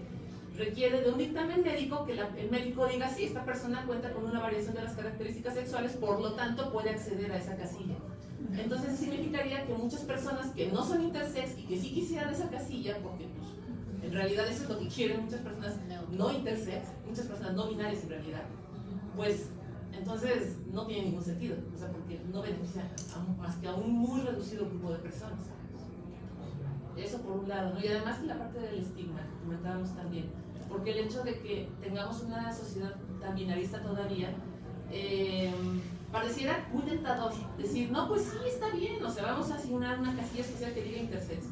requiere de un dictamen médico que el médico diga, sí, esta persona cuenta con una variación de las características sexuales, por lo tanto puede acceder a esa casilla. Entonces significaría que muchas personas que no son intersex y que sí quisieran esa casilla, porque pues, en realidad eso es lo que quieren muchas personas no intersex, muchas personas no binarias en realidad, pues entonces no tiene ningún sentido, o sea, porque no beneficia más que a un muy reducido grupo de personas. Eso por un lado, ¿no? Y además la parte del estigma, que comentábamos también, porque el hecho de que tengamos una sociedad tan binarista todavía, pareciera muy tentador decir, no, pues sí, está bien, o sea, vamos a asignar una casilla social que diga intersex.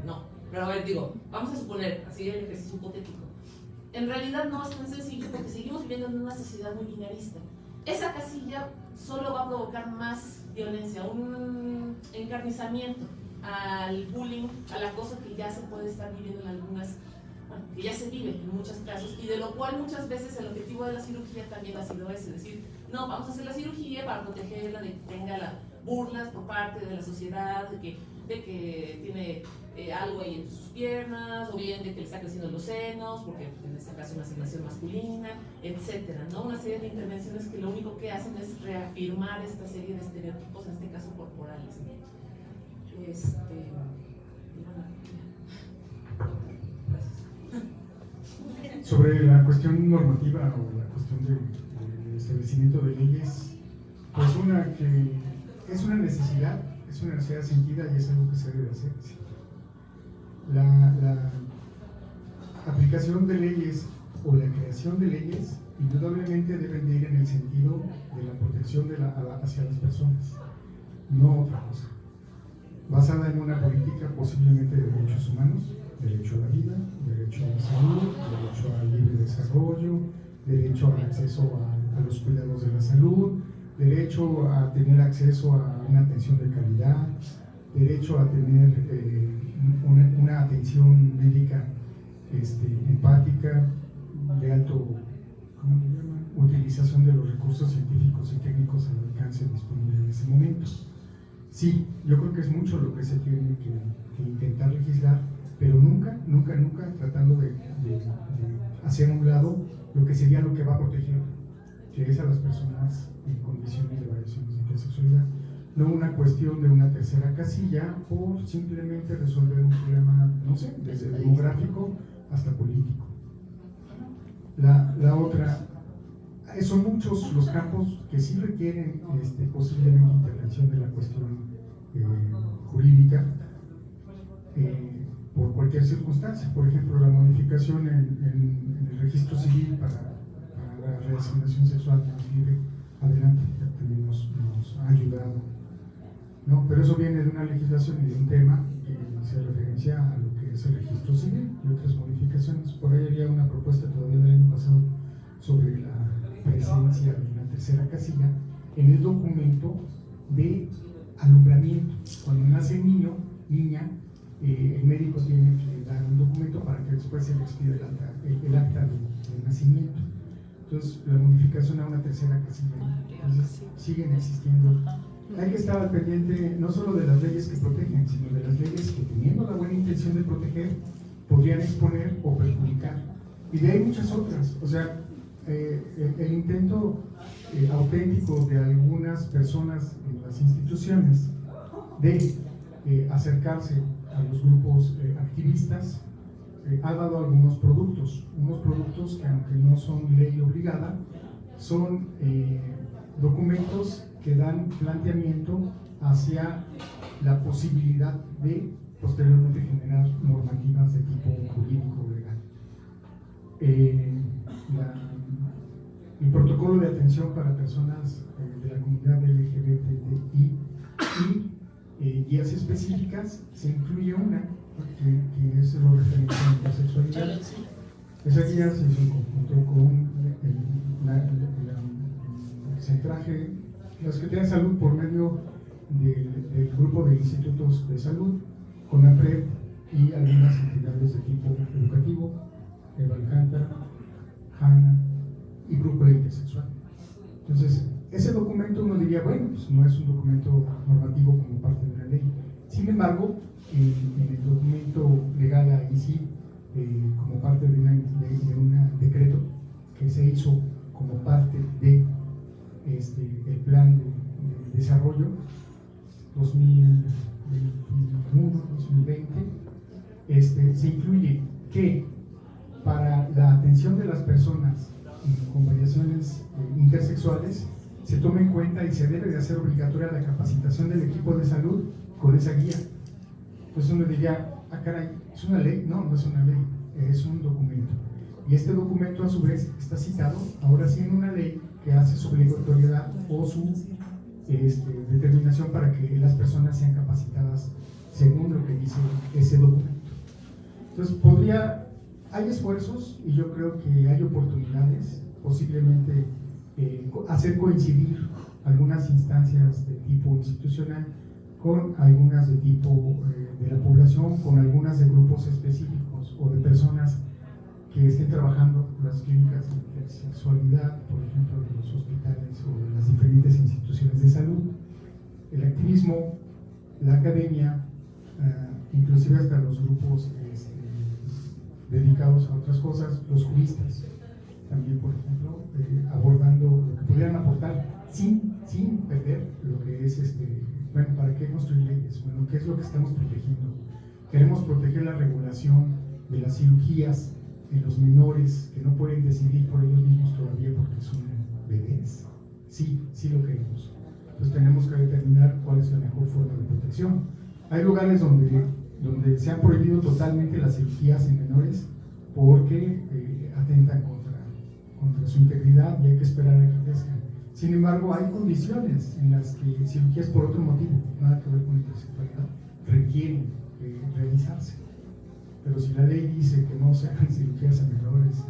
No, pero a ver, vamos a suponer, así el ejercicio hipotético. En realidad no es tan sencillo porque seguimos viviendo en una sociedad muy binarista. Esa casilla solo va a provocar más violencia, un encarnizamiento al bullying, al acoso que ya se puede estar viviendo en algunas, bueno, que ya se vive en muchos casos, y de lo cual muchas veces el objetivo de la cirugía también ha sido ese, es decir, no, vamos a hacer la cirugía para protegerla de que tenga burlas por parte de la sociedad, de que tiene algo ahí entre sus piernas, o bien de que le está creciendo los senos, porque en este caso una asignación masculina, etcétera, ¿no? Una serie de intervenciones que lo único que hacen es reafirmar esta serie de estereotipos, en este caso corporales. Sobre la cuestión normativa o la cuestión del establecimiento de leyes, pues una que es una necesidad sentida y es algo que se debe hacer. La aplicación de leyes o la creación de leyes indudablemente deben de ir en el sentido de la protección hacia las personas, no otra cosa. Basada en una política posiblemente de derechos humanos, derecho a la vida, derecho a la salud, derecho al libre desarrollo, derecho al acceso a los cuidados de la salud, derecho a tener acceso a una atención de calidad, derecho a tener una atención médica empática, de alto, ¿cómo le llaman? Utilización de los recursos científicos y técnicos al alcance disponible en ese momento. Sí, yo creo que es mucho lo que se tiene que intentar legislar, pero nunca tratando de hacer a un lado lo que sería lo que va a proteger que es a las personas en condiciones de variaciones de intersexualidad, no una cuestión de una tercera casilla por simplemente resolver un problema, no sé, desde demográfico hasta político. La otra, son muchos los campos que sí requieren posiblemente intervención de la cuestión jurídica por cualquier circunstancia. Por ejemplo, la modificación en el registro civil para la reasignación sexual transfiere adelante, también nos ha ayudado, ¿no? Pero eso viene de una legislación y de un tema que se referencia a lo que es el registro civil y otras modificaciones. Por ahí había una propuesta todavía del año pasado sobre la presencia de una tercera casilla en el documento de alumbramiento. Cuando nace el niño, niña, el médico tiene que dar un documento para que después se le expida el acta de nacimiento. Entonces, la modificación a una tercera casilla, entonces siguen existiendo. Hay que estar al pendiente no solo de las leyes que protegen, sino de las leyes que, teniendo la buena intención de proteger, podrían exponer o perjudicar. Y de ahí muchas otras. O sea, el intento auténtico de algunas personas en las instituciones de acercarse a los grupos activistas ha dado algunos productos, unos productos que, aunque no son ley obligada, son documentos que dan planteamiento hacia la posibilidad de posteriormente generar normativas de tipo jurídico legal. El protocolo de atención para personas de la comunidad LGBTI y guías específicas, se incluye una que es lo referente a la intersexualidad. Esa guía se hizo en conjunto con el centraje, la Secretaría de Salud por medio del grupo de institutos de salud, CONAPRED y algunas entidades de tipo educativo, Eva Alcántara, HANA y Brújula Intersexual. Entonces, ese documento uno diría, bueno, pues no es un documento normativo como parte de una ley. Sin embargo, en el documento legal ahí sí, como parte de un decreto que se hizo como parte de el plan de desarrollo 2021-2020, se incluye que para la atención de las personas con variaciones intersexuales se tome en cuenta y se debe de hacer obligatoria la capacitación del equipo de salud con esa guía. Entonces uno diría, ah caray, ¿es una ley? No, no es una ley, es un documento. Y este documento a su vez está citado ahora sí en una ley que hace su obligatoriedad o su determinación para que las personas sean capacitadas según lo que dice ese documento. Entonces hay esfuerzos y yo creo que hay oportunidades, posiblemente hacer coincidir algunas instancias de tipo institucional con algunas de tipo de la población, con algunas de grupos específicos o de personas que estén trabajando las clínicas de intersexualidad, por ejemplo, de los hospitales o de las diferentes instituciones de salud, el activismo, la academia, inclusive hasta los grupos dedicados a otras cosas, los juristas, también, por ejemplo, abordando lo que pudieran aportar sin perder lo que es, bueno, ¿para qué construir leyes? Bueno, ¿qué es lo que estamos protegiendo? Queremos proteger la regulación de las cirugías en los menores que no pueden decidir por ellos mismos todavía porque son bebés. Sí lo queremos. Entonces tenemos que determinar cuál es la mejor forma de protección. Hay lugares donde se han prohibido totalmente las cirugías en menores porque atentan contra su integridad y hay que esperar a que crezcan. Sin embargo, hay condiciones en las que cirugías por otro motivo, nada que ver con intersexualidad, requieren realizarse. Pero si la ley dice que no se hagan cirugías a menores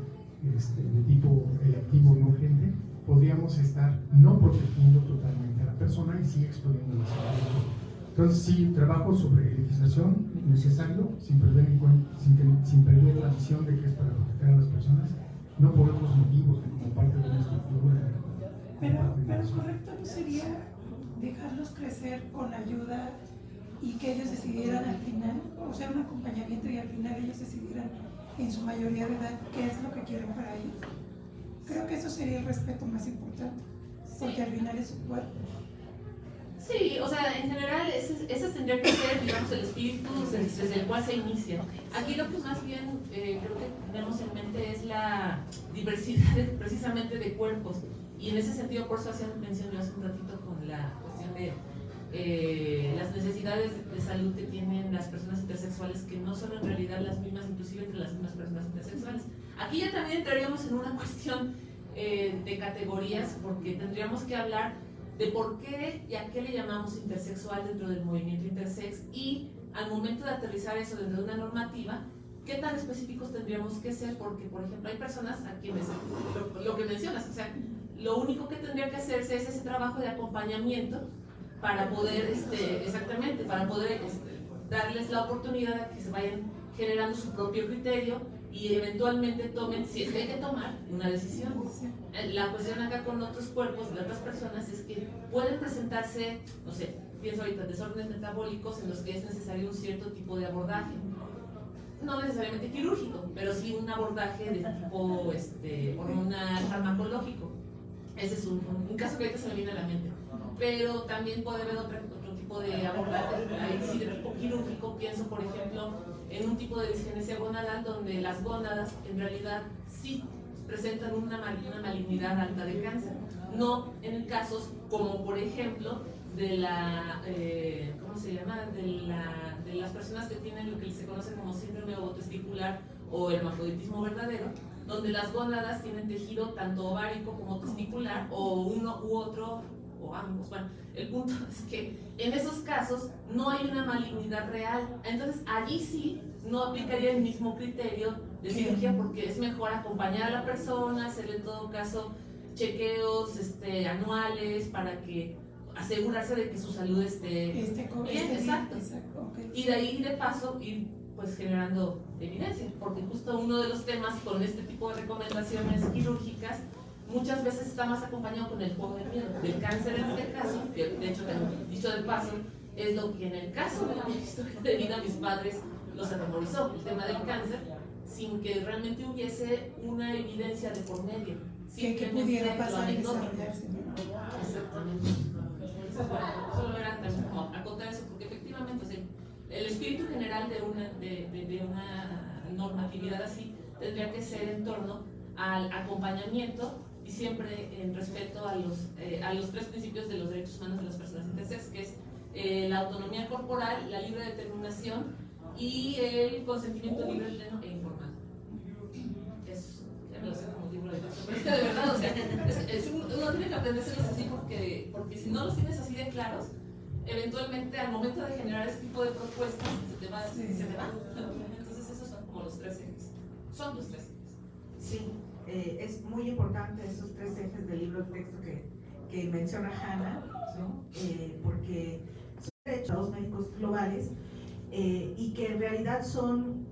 de tipo electivo no urgente, podríamos estar no protegiendo totalmente a la persona y sí exponiendo la salud. Entonces sí, trabajo sobre legislación necesario, sin perder la visión de que es para proteger a las personas, no por otros motivos, como parte de una estructura. Pero correcto no sería dejarlos crecer con ayuda y que ellos decidieran al final, o sea, un acompañamiento y al final ellos decidieran en su mayoría de edad qué es lo que quieren para ellos. Creo que eso sería el respeto más importante, porque al final es su cuerpo. Sí, o sea, en general ese tendría que ser, digamos, el espíritu desde el cual se inicia. Aquí lo que más bien creo que tenemos en mente es la diversidad precisamente de cuerpos. Y en ese sentido, por eso hacía mención yo hace un ratito con la cuestión de las necesidades de salud que tienen las personas intersexuales, que no son en realidad las mismas, inclusive entre las mismas personas intersexuales. Aquí ya también entraríamos en una cuestión de categorías, porque tendríamos que hablar de por qué y a qué le llamamos intersexual dentro del movimiento intersex, y al momento de aterrizar eso dentro de una normativa, qué tan específicos tendríamos que ser, porque por ejemplo hay personas a quienes, lo que mencionas, o sea, lo único que tendría que hacerse es ese trabajo de acompañamiento para poder, exactamente, para poder darles la oportunidad de que se vayan generando su propio criterio y eventualmente tomen, si es que hay que tomar, una decisión. La cuestión acá con otros cuerpos de otras personas es que pueden presentarse, no sé, pienso ahorita, desórdenes metabólicos en los que es necesario un cierto tipo de abordaje. No necesariamente quirúrgico, pero sí un abordaje de tipo hormonal, farmacológico. Ese es un caso que ahorita se me viene a la mente. Pero también puede haber otro tipo de abordaje, ahí sí de tipo quirúrgico. Pienso, por ejemplo, en un tipo de disgenesia gonadal donde las gónadas en realidad sí presentan una malignidad alta de cáncer. No en casos como, por ejemplo, de la, ¿cómo se llama? De las personas que tienen lo que se conoce como síndrome ovotesticular o hermafroditismo verdadero, donde las gónadas tienen tejido tanto ovárico como testicular, o uno u otro, o ambos. Bueno, el punto es que en esos casos no hay una malignidad real. Entonces allí sí no aplicaría el mismo criterio de cirugía, porque es mejor acompañar a la persona, hacerle en todo caso chequeos anuales para que asegurarse de que su salud esté bien, exacto. Okay. Y de ahí de paso ir pues generando evidencia, porque justo uno de los temas con este tipo de recomendaciones quirúrgicas muchas veces está más acompañado con el juego del miedo, del cáncer en este caso, que de hecho, dicho de paso, es lo que en el caso de mi historia de vida mis padres los atemorizó, el tema del cáncer, sin que realmente hubiese una evidencia de por medio. Que pudiera pasar y desarrollarse. Exactamente. Entonces, bueno, solo era también como acotar eso, porque efectivamente, o sea, el espíritu general de una normatividad así tendría que ser en torno al acompañamiento y siempre en respeto a los tres principios de los derechos humanos de las personas intersex, que es la autonomía corporal, la libre determinación y el consentimiento libre, pleno e informado. Eso, ya me lo sé como libro de texto, pero es que de verdad, o sea, uno tiene que aprendérselos así porque si no los tienes así de claros, eventualmente al momento de generar ese tipo de propuestas se te va. Entonces esos son como los tres ejes. Son los tres ejes. Sí, es muy importante esos tres ejes del libro de texto que menciona Hanna, ¿no? Porque son derechos médicos globales y que en realidad son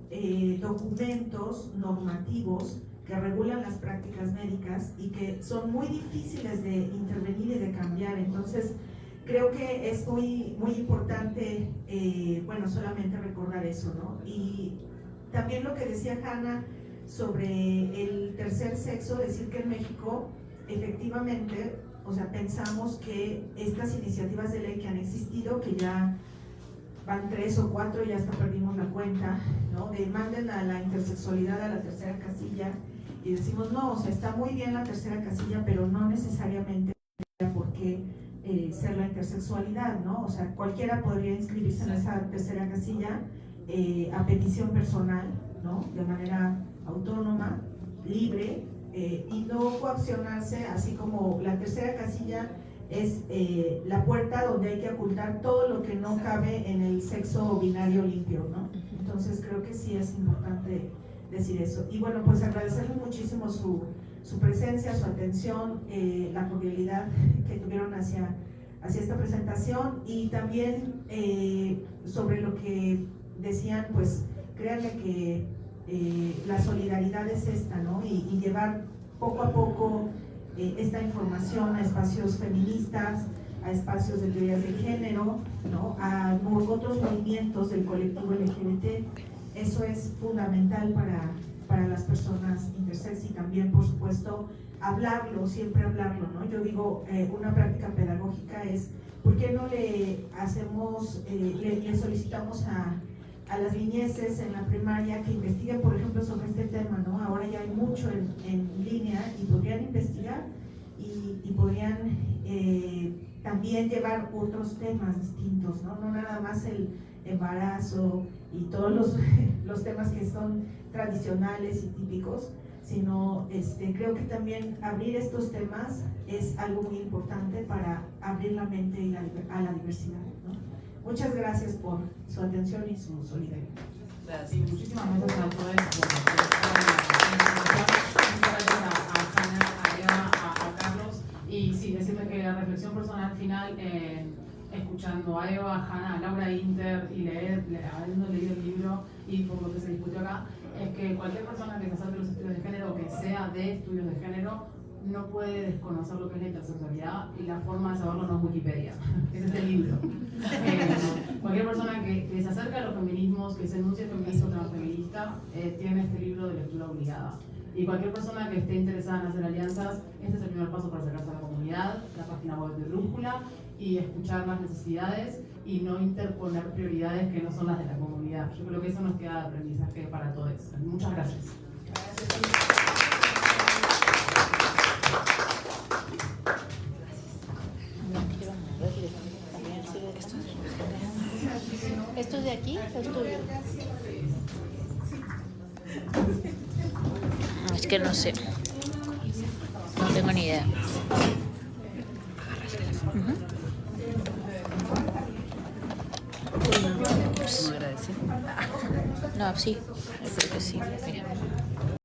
documentos normativos que regulan las prácticas médicas y que son muy difíciles de intervenir y de cambiar. Entonces creo que es muy importante, bueno, solamente recordar eso, ¿no? Y también lo que decía Hanna sobre el tercer sexo, decir que en México efectivamente, o sea, pensamos que estas iniciativas de ley que han existido, que ya van 3 o 4, ya hasta perdimos la cuenta, ¿no? De manden a la intersexualidad a la tercera casilla, y decimos, no, o sea, está muy bien la tercera casilla, pero no necesariamente por qué ser la intersexualidad, ¿no? O sea, cualquiera podría inscribirse en esa tercera casilla a petición personal, ¿no? De manera autónoma, libre, y no coaccionarse, así como la tercera casilla es la puerta donde hay que ocultar todo lo que no cabe en el sexo binario limpio, ¿no? Entonces creo que sí es importante decir eso. Y bueno, pues agradecerles muchísimo su presencia, su atención, la cordialidad que tuvieron hacia esta presentación, y también sobre lo que decían, pues créanme que la solidaridad es esta, ¿no? Y llevar poco a poco esta información a espacios feministas, a espacios de teorías de género, ¿no? A otros movimientos del colectivo LGBT. Eso es fundamental para las personas intersex y también, por supuesto, hablarlo, siempre hablarlo, ¿no? Yo digo, una práctica pedagógica es, ¿por qué no le hacemos, le solicitamos a las niñeces en la primaria que investiguen, por ejemplo, sobre este tema, ¿no? Ahora ya hay mucho en línea y podrían investigar y podrían también llevar otros temas distintos, ¿no? No nada más el embarazo y todos los temas que son tradicionales y típicos, sino creo que también abrir estos temas es algo muy importante para abrir la mente y a la diversidad, ¿no? Muchas gracias por su atención y su solidaridad. Sí, muchísimas gracias a todos muchas gracias a Hanna, a Eva, a Carlos, y sí, decirles que la reflexión personal final, escuchando a Eva, a Hanna, a Laura Inter y habiendo leído el libro y por lo que se discutió acá, es que cualquier persona que se acerque a los estudios de género o que sea de estudios de género no puede desconocer lo que es la intersexualidad, y la forma de saberlo no es Wikipedia, es este libro. Cualquier persona que se acerca a los feminismos, que se enuncia feminista o transfeminista, tiene este libro de lectura obligada. Y cualquier persona que esté interesada en hacer alianzas, este es el primer paso para acercarse a la comunidad, la página web de Brújula, y escuchar las necesidades y no interponer prioridades que no son las de la comunidad. Yo creo que eso nos queda de aprendizaje para todos. Muchas gracias. ¿Esto es de aquí o es tuyo? No, es que no sé. No tengo ni idea. No, sí, creo que sí. Mira.